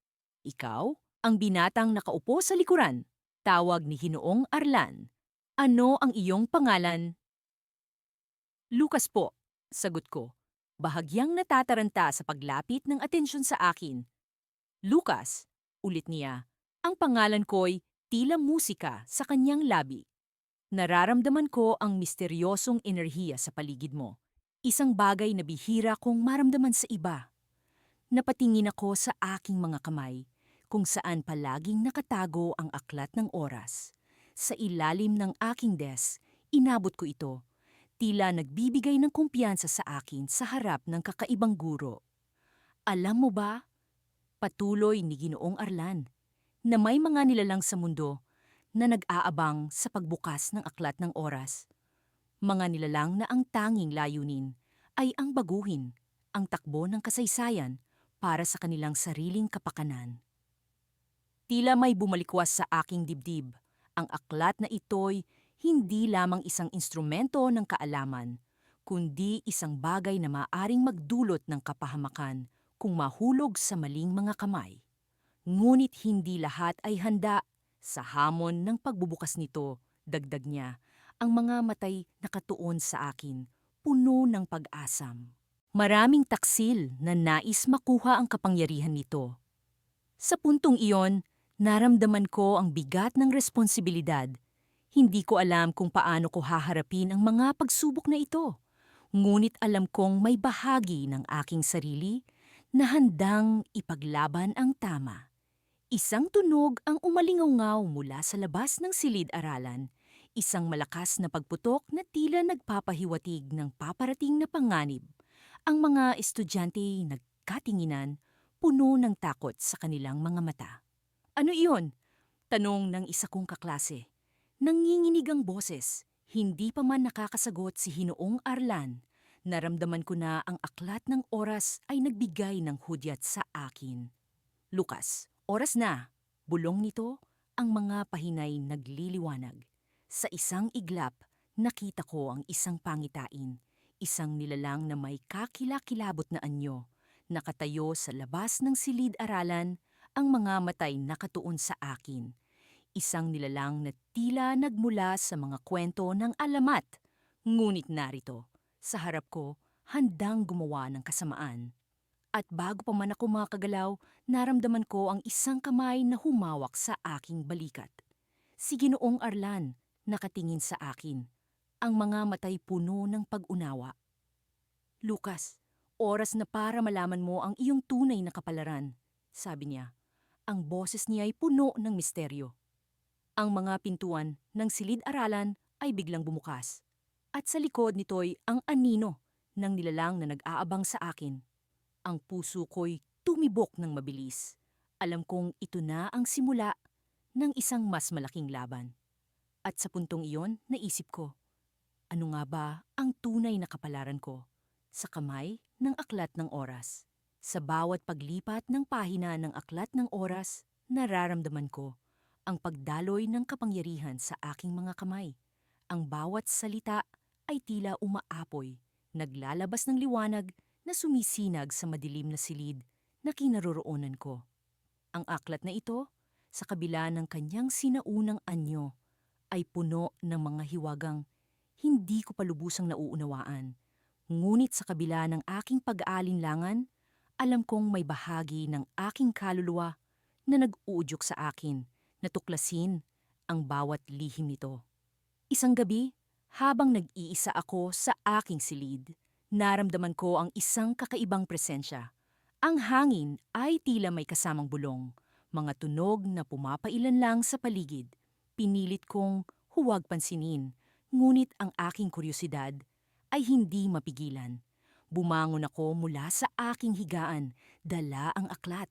Ikaw, ang binatang nakaupo sa likuran, tawag ni Ginoong Arlan. Ano ang iyong pangalan? Lucas po, sagot ko. Bahagyang natataranta sa paglapit ng atensyon sa akin. Lucas, ulit niya. Ang pangalan ko'y tila musika sa kanyang labi. Nararamdaman ko ang misteryosong enerhiya sa paligid mo. Isang bagay na bihira kong maramdaman sa iba. Napatingin ako sa aking mga kamay, kung saan palaging nakatago ang aklat ng oras. Sa ilalim ng aking desk, inabot ko ito. Tila nagbibigay ng kumpiyansa sa akin sa harap ng kakaibang guro. Alam mo ba, patuloy ni Ginoong Arlan, na may mga nilalang sa mundo na nag-aabang sa pagbukas ng aklat ng oras. Mga nilalang na ang tanging layunin ay ang baguhin ang takbo ng kasaysayan para sa kanilang sariling kapakanan. Tila may bumalikwas sa aking dibdib. Ang aklat na ito'y hindi lamang isang instrumento ng kaalaman, kundi isang bagay na maaring magdulot ng kapahamakan kung mahulog sa maling mga kamay. Ngunit hindi lahat ay handa sa hamon ng pagbubukas nito, dagdag niya, ang mga matay nakatuon sa akin, puno ng pag-asam. Maraming taksil na nais makuha ang kapangyarihan nito. Sa puntong iyon, naramdaman ko ang bigat ng responsibilidad. Hindi ko alam kung paano ko haharapin ang mga pagsubok na ito. Ngunit alam kong may bahagi ng aking sarili na handang ipaglaban ang tama. Isang tunog ang umalingaw mula sa labas ng silid-aralan. Isang malakas na pagputok na tila nagpapahiwatig ng paparating na panganib. Ang mga estudyante nagkatinginan, puno ng takot sa kanilang mga mata. Ano iyon? Tanong ng isa kong kaklase. Nanginginig ang boses. Hindi pa man nakakasagot si Ginoong Arlan. Naramdaman ko na ang aklat ng oras ay nagbigay ng hudyat sa akin. Lucas, oras na. Bulong nito, ang mga pahinay nagliliwanag. Sa isang iglap, nakita ko ang isang pangitain. Isang nilalang na may kakilakilabot na anyo. Nakatayo sa labas ng silid-aralan, ang mga matay nakatuon sa akin. Isang nilalang na tila nagmula sa mga kwento ng alamat. Ngunit narito, sa harap ko, handang gumawa ng kasamaan. At bago pa man ako makagalaw, naramdaman ko ang isang kamay na humawak sa aking balikat. Si Ginoong Arlan, nakatingin sa akin. Ang mga matay puno ng pag-unawa. Lucas, oras na para malaman mo ang iyong tunay na kapalaran. sabi niya. Ang boses niya ay puno ng misteryo. Ang mga pintuan ng silid-aralan ay biglang bumukas. At sa likod nito'y ang anino ng nilalang na nag-aabang sa akin. Ang puso ko'y tumibok ng mabilis. Alam kong ito na ang simula ng isang mas malaking laban. At sa puntong iyon, naisip ko, ano nga ba ang tunay na kapalaran ko sa kamay ng aklat ng oras? Sa bawat paglipat ng pahina ng aklat ng oras, nararamdaman ko ang pagdaloy ng kapangyarihan sa aking mga kamay. Ang bawat salita ay tila umaapoy, naglalabas ng liwanag na sumisinag sa madilim na silid na kinaroroonan ko. Ang aklat na ito, sa kabila ng kanyang sinaunang anyo, ay puno ng mga hiwagang hindi ko pa lubusang nauunawaan. Ngunit sa kabila ng aking pag-aalinlangan, alam kong may bahagi ng aking kaluluwa na nag-uudyok sa akin na tuklasin ang bawat lihim nito. Isang gabi, habang nag-iisa ako sa aking silid, naramdaman ko ang isang kakaibang presensya. Ang hangin ay tila may kasamang bulong, mga tunog na pumapailan lang sa paligid. Pinilit kong huwag pansinin, ngunit ang aking kuryosidad ay hindi mapigilan. Bumangon ako mula sa aking higaan, dala ang aklat,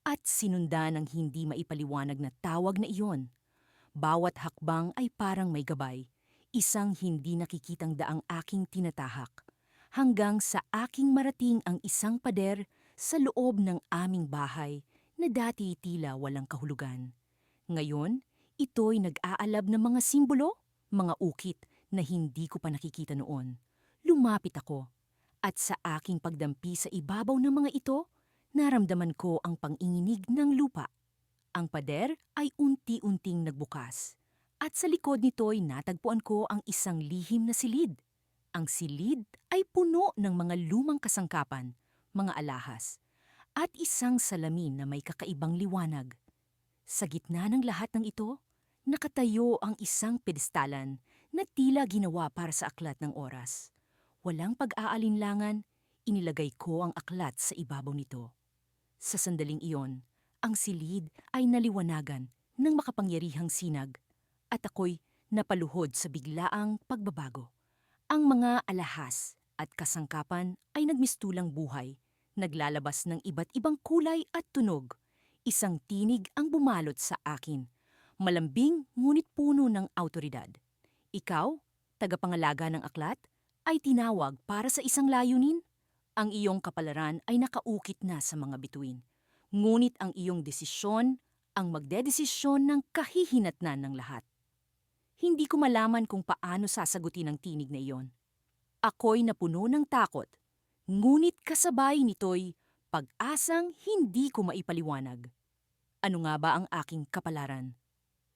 at sinundan ng hindi maipaliwanag na tawag na iyon. Bawat hakbang ay parang may gabay, isang hindi nakikitang daang aking tinatahak, hanggang sa aking marating ang isang pader sa loob ng aming bahay na dati tila walang kahulugan. Ngayon, ito'y nag-aalab ng mga simbolo, mga ukit na hindi ko pa nakikita noon. Lumapit ako, at sa aking pagdampi sa ibabaw ng mga ito, naramdaman ko ang panginginig ng lupa. Ang pader ay unti-unting nagbukas, at sa likod nito'y natagpuan ko ang isang lihim na silid. Ang silid ay puno ng mga lumang kasangkapan, mga alahas, at isang salamin na may kakaibang liwanag. Sa gitna ng lahat ng ito, nakatayo ang isang pedestalan na tila ginawa para sa aklat ng oras. Walang pag-aalinlangan, inilagay ko ang aklat sa ibabaw nito. Sa sandaling iyon, ang silid ay naliwanagan ng makapangyarihang sinag at ako'y napaluhod sa biglaang pagbabago. Ang mga alahas at kasangkapan ay nagmistulang buhay, naglalabas ng iba't ibang kulay at tunog. Isang tinig ang bumalot sa akin, malambing ngunit puno ng awtoridad. Ikaw, tagapangalaga ng aklat, ay tinawag para sa isang layunin. Ang iyong kapalaran ay nakaukit na sa mga bituin. Ngunit ang iyong desisyon ang magdedesisyon ng kahihinatnan ng lahat. Hindi ko malaman kung paano sasagutin ang tinig na iyon. Ako'y napuno ng takot, ngunit kasabay nito'y pag-asang hindi ko maipaliwanag. Ano nga ba ang aking kapalaran?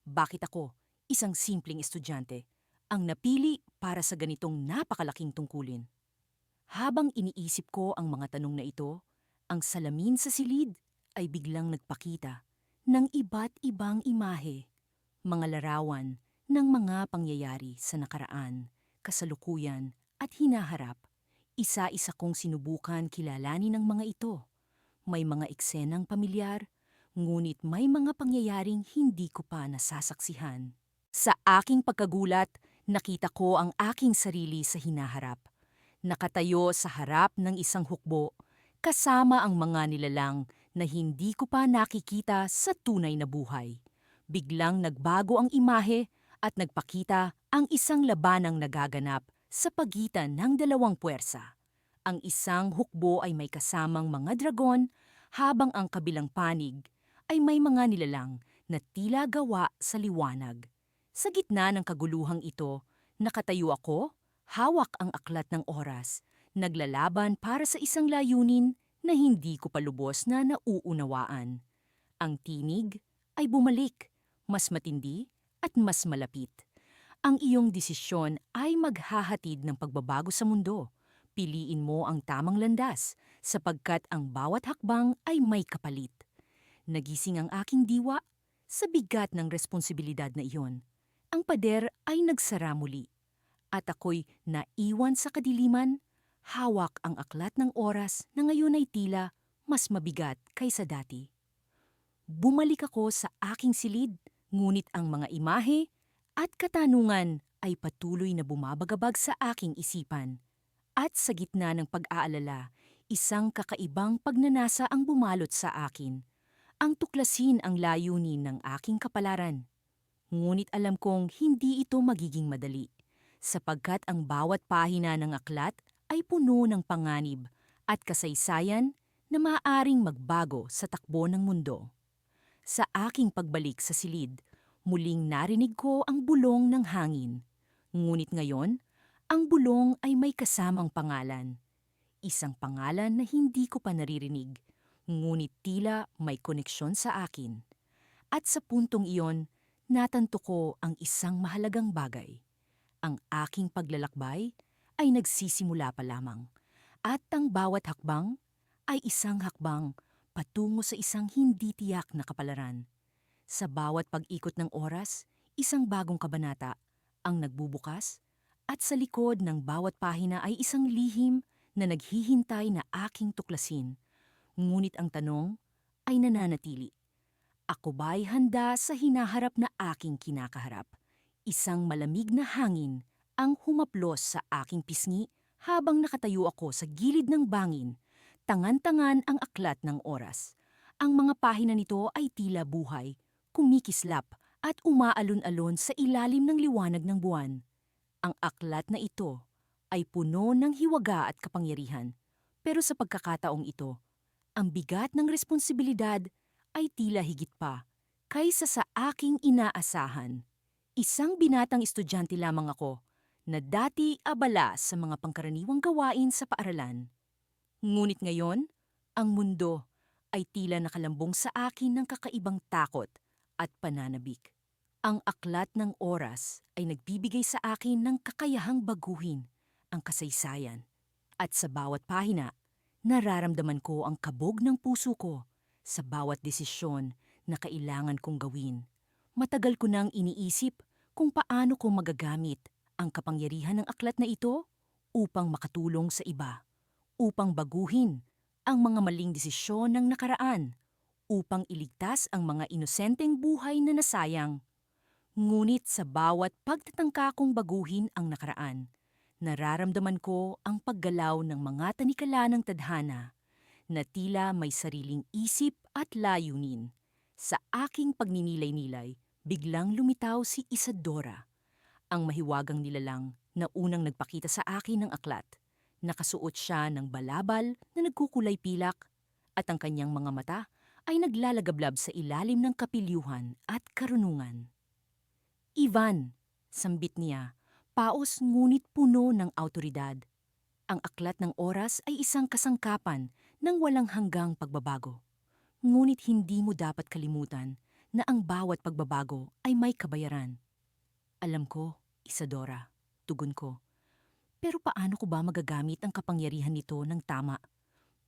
Bakit ako, isang simpleng estudyante, ang napili para sa ganitong napakalaking tungkulin? Habang iniisip ko ang mga tanong na ito, ang salamin sa silid ay biglang nagpakita ng iba't ibang imahe, mga larawan ng mga pangyayari sa nakaraan, kasalukuyan at hinaharap. Isa-isa kong sinubukan kilalanin ng mga ito. May mga eksenang pamilyar, ngunit may mga pangyayaring hindi ko pa nasasaksihan. Sa aking pagkagulat, nakita ko ang aking sarili sa hinaharap. Nakatayo sa harap ng isang hukbo, kasama ang mga nilalang na hindi ko pa nakikita sa tunay na buhay. Biglang nagbago ang imahe at nagpakita ang isang labanang nagaganap sa pagitan ng dalawang puwersa. Ang isang hukbo ay may kasamang mga dragon, habang ang kabilang panig ay may mga nilalang na tila gawa sa liwanag. Sa gitna ng kaguluhang ito, nakatayo ako, hawak ang aklat ng oras, naglalaban para sa isang layunin na hindi ko pa lubos na nauunawaan. Ang tinig ay bumalik, mas matindi at mas malapit. Ang iyong desisyon ay maghahatid ng pagbabago sa mundo. Piliin mo ang tamang landas, sapagkat ang bawat hakbang ay may kapalit. Nagising ang aking diwa sa bigat ng responsibilidad na iyon. Ang pader ay nagsara muli, at ako'y naiwan sa kadiliman, hawak ang aklat ng oras na ngayon ay tila mas mabigat kaysa dati. Bumalik ako sa aking silid, ngunit ang mga imahe at katanungan ay patuloy na bumabagabag sa aking isipan. At sa gitna ng pag-aalala, isang kakaibang pagnanasa ang bumalot sa akin. Ang tuklasin ang layunin ng aking kapalaran. Ngunit alam kong hindi ito magiging madali, sapagkat ang bawat pahina ng aklat ay puno ng panganib at kasaysayan na maaaring magbago sa takbo ng mundo. Sa aking pagbalik sa silid, muling narinig ko ang bulong ng hangin. Ngunit ngayon, ang bulong ay may kasamang pangalan. Isang pangalan na hindi ko pa naririnig, ngunit tila may koneksyon sa akin. At sa puntong iyon, natanto ko ang isang mahalagang bagay. Ang aking paglalakbay ay nagsisimula pa lamang, at ang bawat hakbang ay isang hakbang patungo sa isang hindi tiyak na kapalaran. Sa bawat pag-ikot ng oras, isang bagong kabanata ang nagbubukas, at sa likod ng bawat pahina ay isang lihim na naghihintay na aking tuklasin. Ngunit ang tanong ay nananatili. Ako ba'y handa sa hinaharap na aking kinakaharap? Isang malamig na hangin ang humaplos sa aking pisngi habang nakatayo ako sa gilid ng bangin. Tangan-tangan ang aklat ng oras. Ang mga pahina nito ay tila buhay, kumikislap at umaalon-alon sa ilalim ng liwanag ng buwan. Ang aklat na ito ay puno ng hiwaga at kapangyarihan. Pero sa pagkakataong ito, ang bigat ng responsibilidad ay tila higit pa kaysa sa aking inaasahan. Isang binatang estudyante lamang ako na dati abala sa mga pangkaraniwang gawain sa paaralan. Ngunit ngayon, ang mundo ay tila nakalambong sa akin ng kakaibang takot at pananabik. Ang aklat ng oras ay nagbibigay sa akin ng kakayahang baguhin ang kasaysayan. At sa bawat pahina, nararamdaman ko ang kabog ng puso ko sa bawat desisyon na kailangan kong gawin. Matagal ko nang iniisip kung paano ko magagamit ang kapangyarihan ng aklat na ito upang makatulong sa iba, upang baguhin ang mga maling desisyon ng nakaraan, upang iligtas ang mga inosenteng buhay na nasayang. Ngunit sa bawat pagtatangka kong baguhin ang nakaraan, nararamdaman ko ang paggalaw ng mga tanikala ng tadhana na tila may sariling isip at layunin. Sa aking pagninilay-nilay, biglang lumitaw si Isadora, ang mahiwagang nilalang na unang nagpakita sa akin ng aklat. Nakasuot siya ng balabal na nagkukulay pilak at ang kanyang mga mata ay naglalagablab sa ilalim ng kapilyuhan at karunungan. Ivan, sambit niya, paos ngunit puno ng awtoridad. Ang aklat ng oras ay isang kasangkapan ng walang hanggang pagbabago. Ngunit hindi mo dapat kalimutan na ang bawat pagbabago ay may kabayaran. Alam ko, Isadora, tugon ko. Pero paano ko ba magagamit ang kapangyarihan nito ng tama?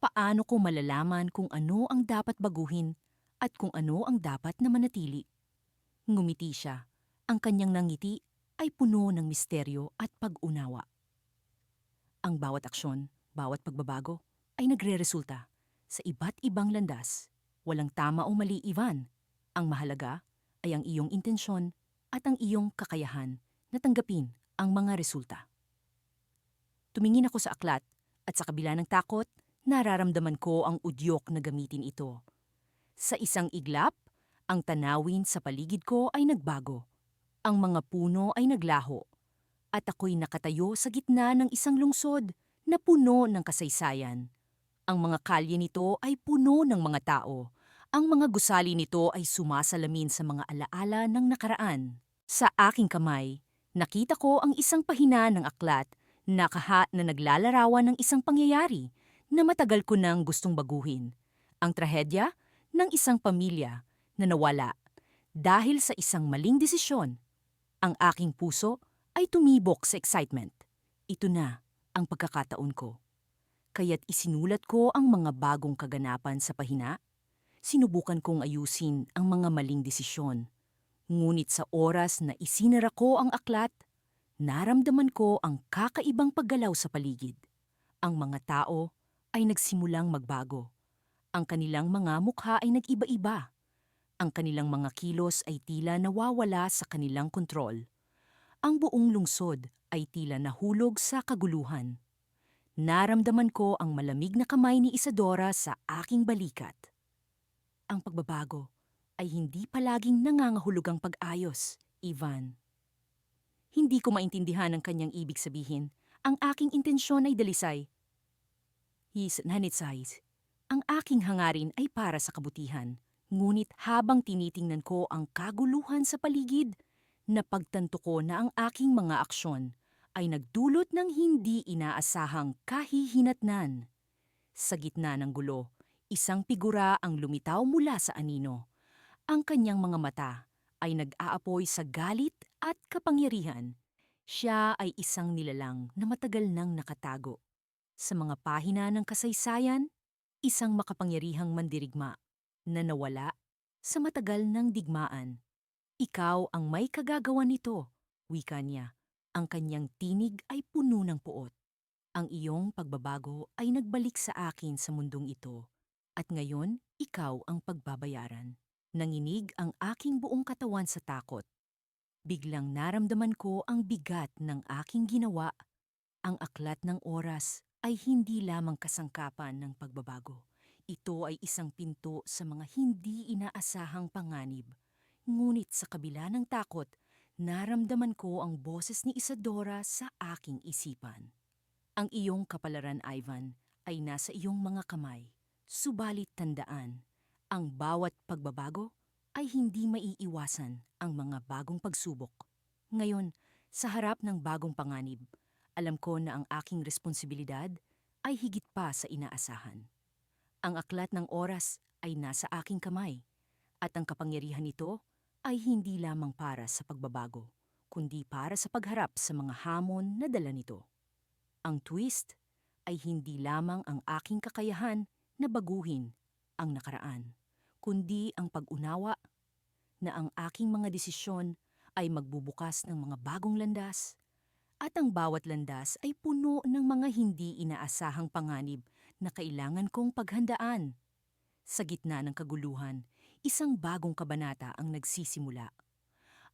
Paano ko malalaman kung ano ang dapat baguhin at kung ano ang dapat na manatili? Ngumiti siya. Ang kanyang nangiti ay puno ng misteryo at pag-unawa. Ang bawat aksyon, bawat pagbabago ay nagreresulta sa iba't ibang landas. Walang tama o mali, Ivan. Ang mahalaga ay ang iyong intensyon at ang iyong kakayahan na tanggapin ang mga resulta. Tumingin ako sa aklat at sa kabila ng takot, nararamdaman ko ang udyok na gamitin ito. Sa isang iglap, ang tanawin sa paligid ko ay nagbago. Ang mga puno ay naglaho at ako'y nakatayo sa gitna ng isang lungsod na puno ng kasaysayan. Ang mga kalye nito ay puno ng mga tao. Ang mga gusali nito ay sumasalamin sa mga alaala ng nakaraan. Sa aking kamay, nakita ko ang isang pahina ng aklat na naglalarawan ng isang pangyayari na matagal ko nang gustong baguhin. Ang trahedya ng isang pamilya na nawala dahil sa isang maling desisyon. Ang aking puso ay tumibok sa excitement. Ito na ang pagkakataon ko. Kaya't isinulat ko ang mga bagong kaganapan sa pahina. Sinubukan kong ayusin ang mga maling desisyon. Ngunit sa oras na isinara ko ang aklat, naramdaman ko ang kakaibang paggalaw sa paligid. Ang mga tao ay nagsimulang magbago. Ang kanilang mga mukha ay nag-iba-iba. Ang kanilang mga kilos ay tila nawawala sa kanilang kontrol. Ang buong lungsod ay tila nahulog sa kaguluhan. Naramdaman ko ang malamig na kamay ni Isadora sa aking balikat. Ang pagbabago ay hindi palaging nangangahulugang pag-ayos, Ivan. Hindi ko maintindihan ang kanyang ibig sabihin. Ang aking intensyon ay dalisay. Nanitsais. Ang aking hangarin ay para sa kabutihan. Ngunit habang tinitingnan ko ang kaguluhan sa paligid, napagtanto ko na ang aking mga aksyon ay nagdulot ng hindi inaasahang kahihinatnan. Sa gitna ng gulo, isang figura ang lumitaw mula sa anino. Ang kanyang mga mata ay nag-aapoy sa galit at kapangyarihan. Siya ay isang nilalang na matagal nang nakatago. Sa mga pahina ng kasaysayan, isang makapangyarihang mandirigma na nawala sa matagal ng digmaan. Ikaw ang may kagagawan nito, wika niya. Ang kanyang tinig ay puno ng puot. Ang iyong pagbabago ay nagbalik sa akin sa mundong ito, at ngayon ikaw ang pagbabayaran. Nanginig ang aking buong katawan sa takot. Biglang naramdaman ko ang bigat ng aking ginawa. Ang aklat ng oras ay hindi lamang kasangkapan ng pagbabago. Ito ay isang pinto sa mga hindi inaasahang panganib. Ngunit sa kabila ng takot, naramdaman ko ang boses ni Isadora sa aking isipan. Ang iyong kapalaran, Ivan, ay nasa iyong mga kamay. Subalit tandaan, ang bawat pagbabago ay hindi maiiwasan ang mga bagong pagsubok. Ngayon, sa harap ng bagong panganib, alam ko na ang aking responsibilidad ay higit pa sa inaasahan. Ang aklat ng oras ay nasa aking kamay, at ang kapangyarihan nito ay hindi lamang para sa pagbabago, kundi para sa pagharap sa mga hamon na dala nito. Ang twist ay hindi lamang ang aking kakayahan na baguhin ang nakaraan, kundi ang pag-unawa na ang aking mga desisyon ay magbubukas ng mga bagong landas, at ang bawat landas ay puno ng mga hindi inaasahang panganib na kailangan kong paghandaan. Sa gitna ng kaguluhan, isang bagong kabanata ang nagsisimula.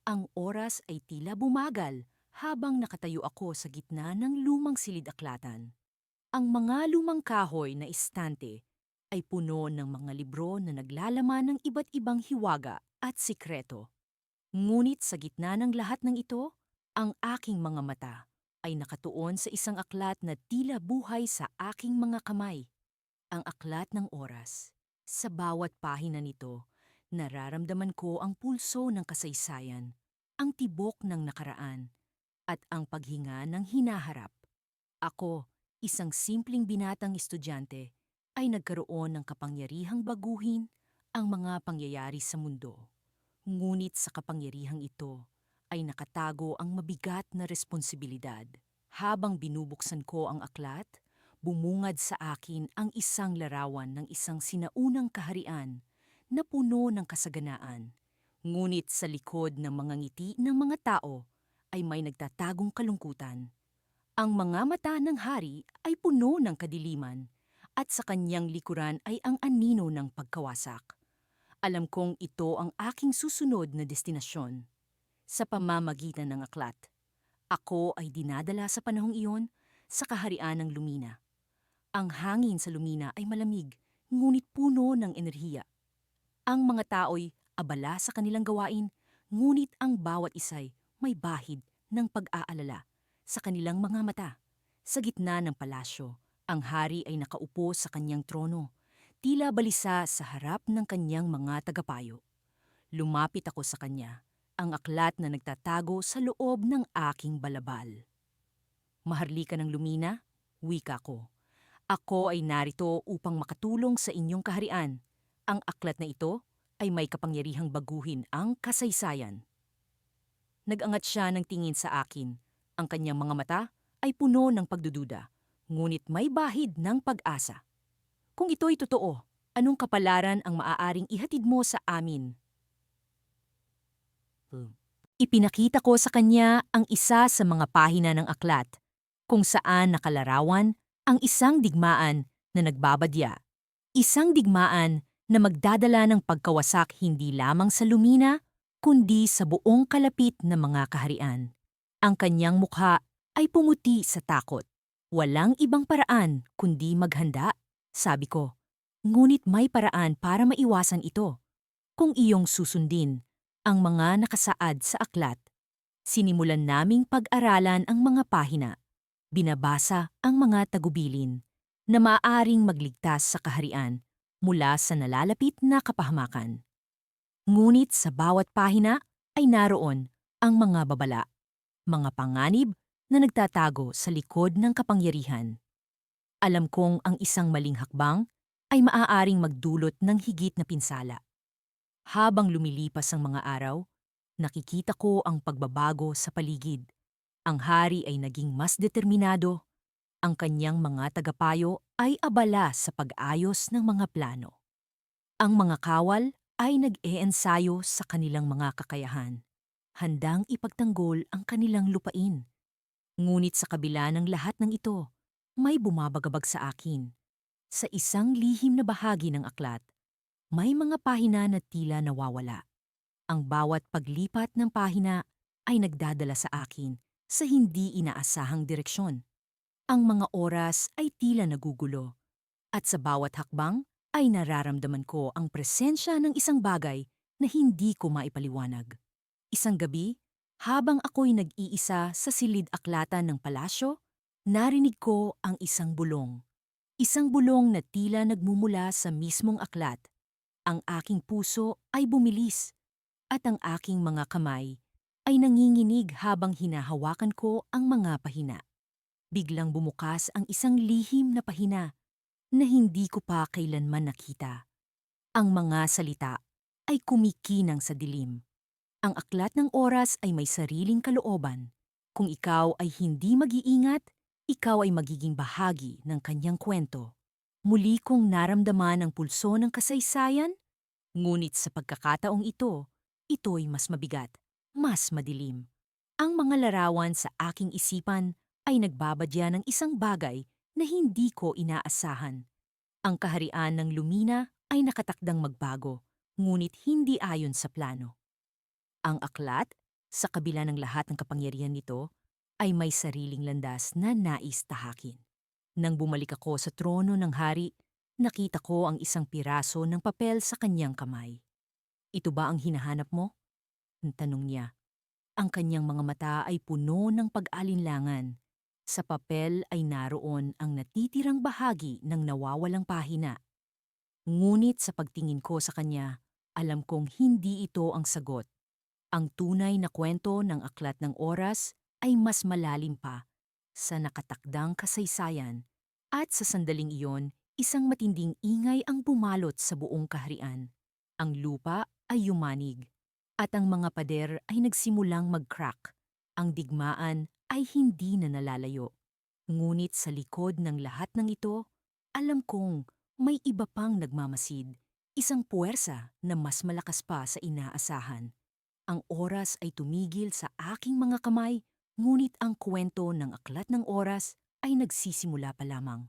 Ang oras ay tila bumagal habang nakatayo ako sa gitna ng lumang silid-aklatan. Ang mga lumang kahoy na istante ay puno ng mga libro na naglalaman ng iba't ibang hiwaga at sikreto. Ngunit sa gitna ng lahat ng ito, ang aking mga mata ay nakatuon sa isang aklat na tila buhay sa aking mga kamay. Ang aklat ng oras. Sa bawat pahina nito, nararamdaman ko ang pulso ng kasaysayan, ang tibok ng nakaraan, at ang paghinga ng hinaharap. Ako, isang simpleng binatang estudyante, ay nagkaroon ng kapangyarihang baguhin ang mga pangyayari sa mundo. Ngunit sa kapangyarihang ito ay nakatago ang mabigat na responsibilidad. Habang binubuksan ko ang aklat, bumungad sa akin ang isang larawan ng isang sinaunang kaharian na puno ng kasaganaan. Ngunit sa likod ng mga ngiti ng mga tao ay may nagtatagong kalungkutan. Ang mga mata ng hari ay puno ng kadiliman, at sa kanyang likuran ay ang anino ng pagkawasak. Alam kong ito ang aking susunod na destinasyon. Sa pamamagitan ng aklat, ako ay dinadala sa panahong iyon sa kaharian ng Lumina. Ang hangin sa Lumina ay malamig, ngunit puno ng enerhiya. Ang mga tao'y abala sa kanilang gawain, ngunit ang bawat isa'y may bahid ng pag-aalala sa kanilang mga mata. Sa gitna ng palasyo, ang hari ay nakaupo sa kanyang trono, tila balisa sa harap ng kanyang mga tagapayo. Lumapit ako sa kanya, ang aklat na nagtatago sa loob ng aking balabal. Maharlika ng Lumina, wika ko. Ako ay narito upang makatulong sa inyong kaharian. Ang aklat na ito ay may kapangyarihang baguhin ang kasaysayan. Nag-angat siya ng tingin sa akin. Ang kanyang mga mata ay puno ng pagdududa, ngunit may bahid ng pag-asa. Kung ito'y totoo, anong kapalaran ang maaaring ihatid mo sa amin? Ipinakita ko sa kanya ang isa sa mga pahina ng aklat, kung saan nakalarawan ang isang digmaan na nagbabadya. Isang digmaan na magdadala ng pagkawasak hindi lamang sa lumina, kundi sa buong kalapit na mga kaharian. Ang kanyang mukha ay pumuti sa takot. Walang ibang paraan kundi maghanda, sabi ko. Ngunit may paraan para maiwasan ito. Kung iyong susundin ang mga nakasaad sa aklat, sinimulan naming pag-aralan ang mga pahina. Binabasa ang mga tagubilin na maaaring magligtas sa kaharian mula sa nalalapit na kapahamakan. Ngunit sa bawat pahina ay naroon ang mga babala, mga panganib na nagtatago sa likod ng kapangyarihan. Alam kong ang isang maling hakbang ay maaaring magdulot ng higit na pinsala. Habang lumilipas ang mga araw, nakikita ko ang pagbabago sa paligid. Ang hari ay naging mas determinado. Ang kanyang mga tagapayo ay abala sa pag-ayos ng mga plano. Ang mga kawal ay nag-eensayo sa kanilang mga kakayahan, handang ipagtanggol ang kanilang lupain. Ngunit sa kabila ng lahat ng ito, may bumabagabag sa akin. Sa isang lihim na bahagi ng aklat, may mga pahina na tila nawawala. Ang bawat paglipat ng pahina ay nagdadala sa akin sa hindi inaasahang direksyon. Ang mga oras ay tila nagugulo, at sa bawat hakbang ay nararamdaman ko ang presensya ng isang bagay na hindi ko maipaliwanag. Isang gabi, habang ako'y nag-iisa sa silid-aklatan ng palasyo, narinig ko ang isang bulong. Isang bulong na tila nagmumula sa mismong aklat. Ang aking puso ay bumilis, at ang aking mga kamay ay nanginginig habang hinahawakan ko ang mga pahina. Biglang bumukas ang isang lihim na pahina na hindi ko pa kailanman nakita. Ang mga salita ay kumikinang sa dilim. Ang aklat ng oras ay may sariling kalooban. Kung ikaw ay hindi mag-iingat, ikaw ay magiging bahagi ng kanyang kwento. Muli kong naramdaman ang pulso ng kasaysayan, ngunit sa pagkakataong ito, ito'y mas mabigat, mas madilim. Ang mga larawan sa aking isipan ay nagbabadya ng isang bagay na hindi ko inaasahan. Ang kaharian ng lumina ay nakatakdang magbago, ngunit hindi ayon sa plano. Ang aklat, sa kabila ng lahat ng kapangyarihan nito, ay may sariling landas na nais tahakin. Nang bumalik ako sa trono ng hari, nakita ko ang isang piraso ng papel sa kanyang kamay. "Ito ba ang hinahanap mo?" Tanong niya. Ang kanyang mga mata ay puno ng pag-alinlangan. Sa papel ay naroon ang natitirang bahagi ng nawawalang pahina. Ngunit sa pagtingin ko sa kanya, alam kong hindi ito ang sagot. Ang tunay na kwento ng aklat ng oras ay mas malalim pa sa nakatakdang kasaysayan, at sa sandaling iyon, isang matinding ingay ang bumalot sa buong kaharian. Ang lupa ay yumanig, at ang mga pader ay nagsimulang mag-crack. Ang digmaan ay hindi na nalalayo. Ngunit sa likod ng lahat ng ito, alam kong may iba pang nagmamasid, isang puwersa na mas malakas pa sa inaasahan. Ang oras ay tumigil sa aking mga kamay, ngunit ang kwento ng aklat ng oras ay nagsisimula pa lamang.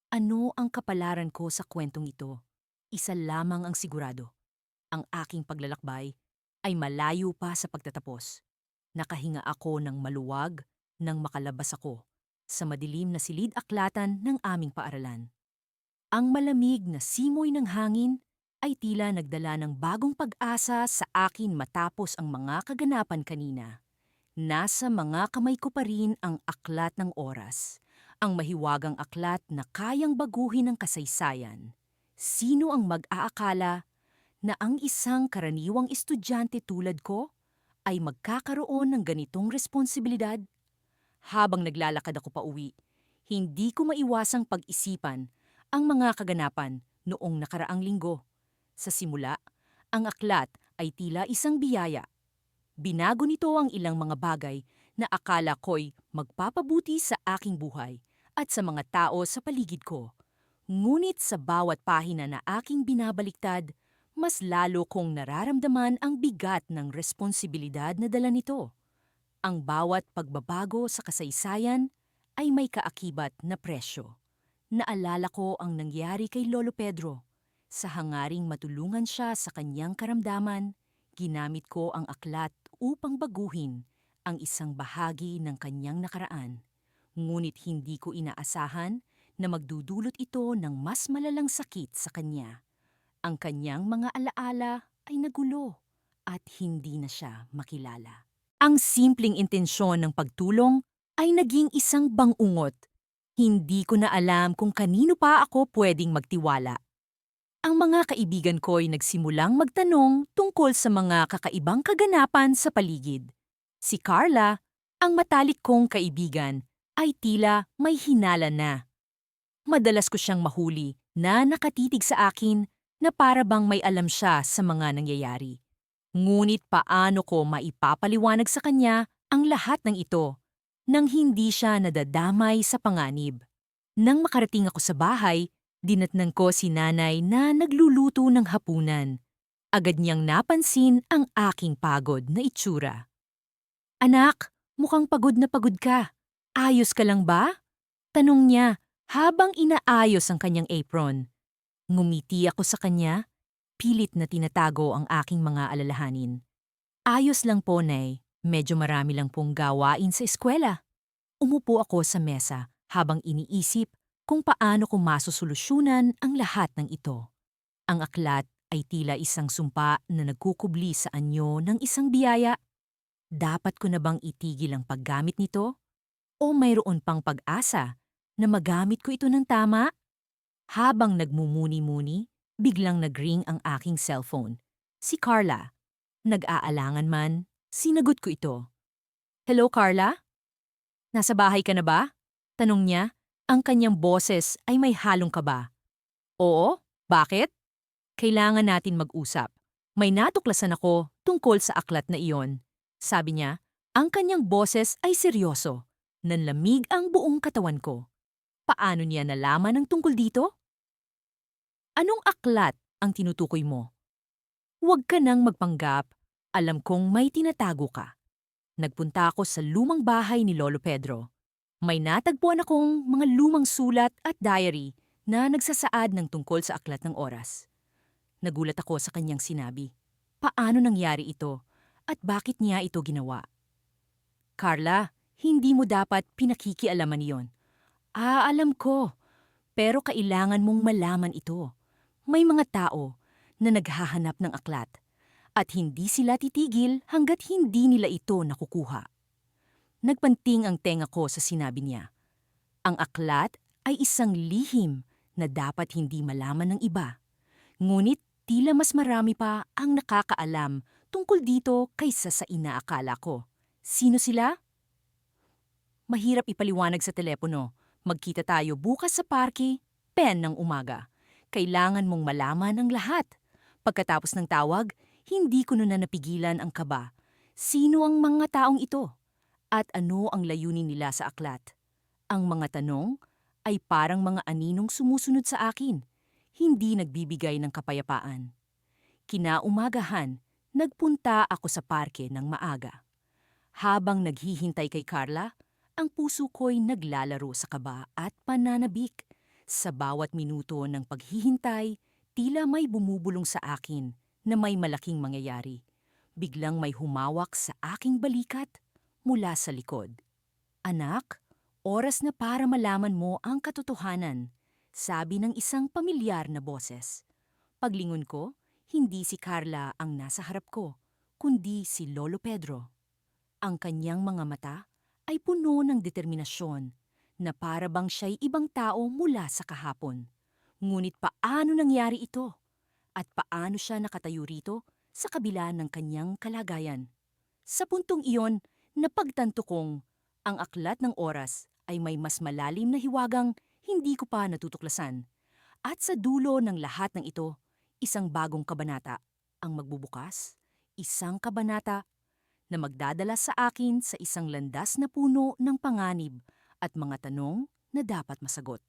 Ano ang kapalaran ko sa kwentong ito? Isa lamang ang sigurado. Ang aking paglalakbay ay malayo pa sa pagtatapos. Nakahinga ako ng maluwag nang makalabas ako sa madilim na silid-aklatan ng aming paaralan. Ang malamig na simoy ng hangin ay tila nagdala ng bagong pag-asa sa akin matapos ang mga kaganapan kanina. Nasa mga kamay ko pa rin ang aklat ng oras, ang mahiwagang aklat na kayang baguhin ang kasaysayan. Sino ang mag-aakala na ang isang karaniwang estudyante tulad ko ay magkakaroon ng ganitong responsibilidad? Habang naglalakad ako pauwi, hindi ko maiwasang pag-isipan ang mga kaganapan noong nakaraang linggo. Sa simula, ang aklat ay tila isang biyaya. Binago nito ang ilang mga bagay na akala ko'y magpapabuti sa aking buhay at sa mga tao sa paligid ko. Ngunit sa bawat pahina na aking binabaliktad, mas lalo kong nararamdaman ang bigat ng responsibilidad na dala nito. Ang bawat pagbabago sa kasaysayan ay may kaakibat na presyo. Naalala ko ang nangyari kay Lolo Pedro. Sa hangaring matulungan siya sa kanyang karamdaman, ginamit ko ang aklat upang baguhin ang isang bahagi ng kanyang nakaraan. Ngunit hindi ko inaasahan na magdudulot ito ng mas malalang sakit sa kanya. Ang kanyang mga alaala ay nagulo at hindi na siya makilala. Ang simpleng intensyon ng pagtulong ay naging isang bangungot. Hindi ko na alam kung kanino pa ako pwedeng magtiwala. Ang mga kaibigan ko'y nagsimulang magtanong tungkol sa mga kakaibang kaganapan sa paligid. Si Carla, ang matalik kong kaibigan, ay tila may hinala na. Madalas ko siyang mahuli na nakatitig sa akin na para bang may alam siya sa mga nangyayari. Ngunit paano ko maipapaliwanag sa kanya ang lahat ng ito nang hindi siya nadadamay sa panganib? Nang makarating ako sa bahay, dinatnan ko si nanay na nagluluto ng hapunan. Agad niyang napansin ang aking pagod na itsura. "Anak, mukhang pagod na pagod ka. Ayos ka lang ba?" Tanong niya habang inaayos ang kanyang apron. Ngumiti ako sa kanya, pilit na tinatago ang aking mga alalahanin. "Ayos lang po, Nay. Medyo marami lang pong gawain sa eskwela." Umupo ako sa mesa habang iniisip kung paano ko masusolusyunan ang lahat ng ito. Ang aklat ay tila isang sumpa na nagkukubli sa anyo ng isang biyaya. Dapat ko na bang itigil ang paggamit nito? O mayroon pang pag-asa na magamit ko ito ng tama? Habang nagmumuni-muni, biglang nag-ring ang aking cellphone. Si Carla. Nag-aalangan man, sinagot ko ito. "Hello, Carla? Nasa bahay ka na ba?" Tanong niya. Ang kanyang boses ay may halong kaba. "Oo, bakit?" "Kailangan natin mag-usap. May natuklasan ako tungkol sa aklat na iyon." Sabi niya, ang kanyang boses ay seryoso. Nanlamig ang buong katawan ko. Paano niya nalaman ang tungkol dito? "Anong aklat ang tinutukoy mo? Huwag ka nang magpanggap. Alam kong may tinatago ka." Nagpunta ako sa lumang bahay ni Lolo Pedro. May natagpuan akong mga lumang sulat at diary na nagsasaad ng tungkol sa aklat ng oras. Nagulat ako sa kanyang sinabi. Paano nangyari ito at bakit niya ito ginawa? "Carla, hindi mo dapat pinakikialaman iyon." Alam ko, pero kailangan mong malaman ito. May mga tao na naghahanap ng aklat at hindi sila titigil hanggat hindi nila ito nakukuha. Nagpanting ang tenga ko sa sinabi niya. Ang aklat ay isang lihim na dapat hindi malaman ng iba. Ngunit tila mas marami pa ang nakakaalam tungkol dito kaysa sa inaakala ko. Sino sila? Mahirap ipaliwanag sa telepono. Magkita tayo bukas sa parke, 10 ng umaga. Kailangan mong malaman ang lahat. Pagkatapos ng tawag, hindi ko na napigilan ang kaba. Sino ang mga taong ito? At ano ang layunin nila sa aklat? Ang mga tanong ay parang mga aninong sumusunod sa akin, hindi nagbibigay ng kapayapaan. Kinaumagahan, nagpunta ako sa parke ng maaga. Habang naghihintay kay Carla, ang puso ko'y naglalaro sa kaba at pananabik. Sa bawat minuto ng paghihintay, tila may bumubulong sa akin na may malaking mangyayari. Biglang may humawak sa aking balikat mula sa likod. "Anak, oras na para malaman mo ang katotohanan," sabi ng isang pamilyar na boses. Paglingon ko, hindi si Carla ang nasa harap ko, kundi si Lolo Pedro. Ang kanyang mga mata ay puno ng determinasyon na para bang siya'y ibang tao mula sa kahapon. Ngunit paano nangyari ito? At paano siya nakatayo rito sa kabila ng kanyang kalagayan? Sa puntong iyon, napagtanto kong ang aklat ng oras ay may mas malalim na hiwagang hindi ko pa natutuklasan. At sa dulo ng lahat ng ito, isang bagong kabanata ang magbubukas, isang kabanata na magdadala sa akin sa isang landas na puno ng panganib at mga tanong na dapat masagot.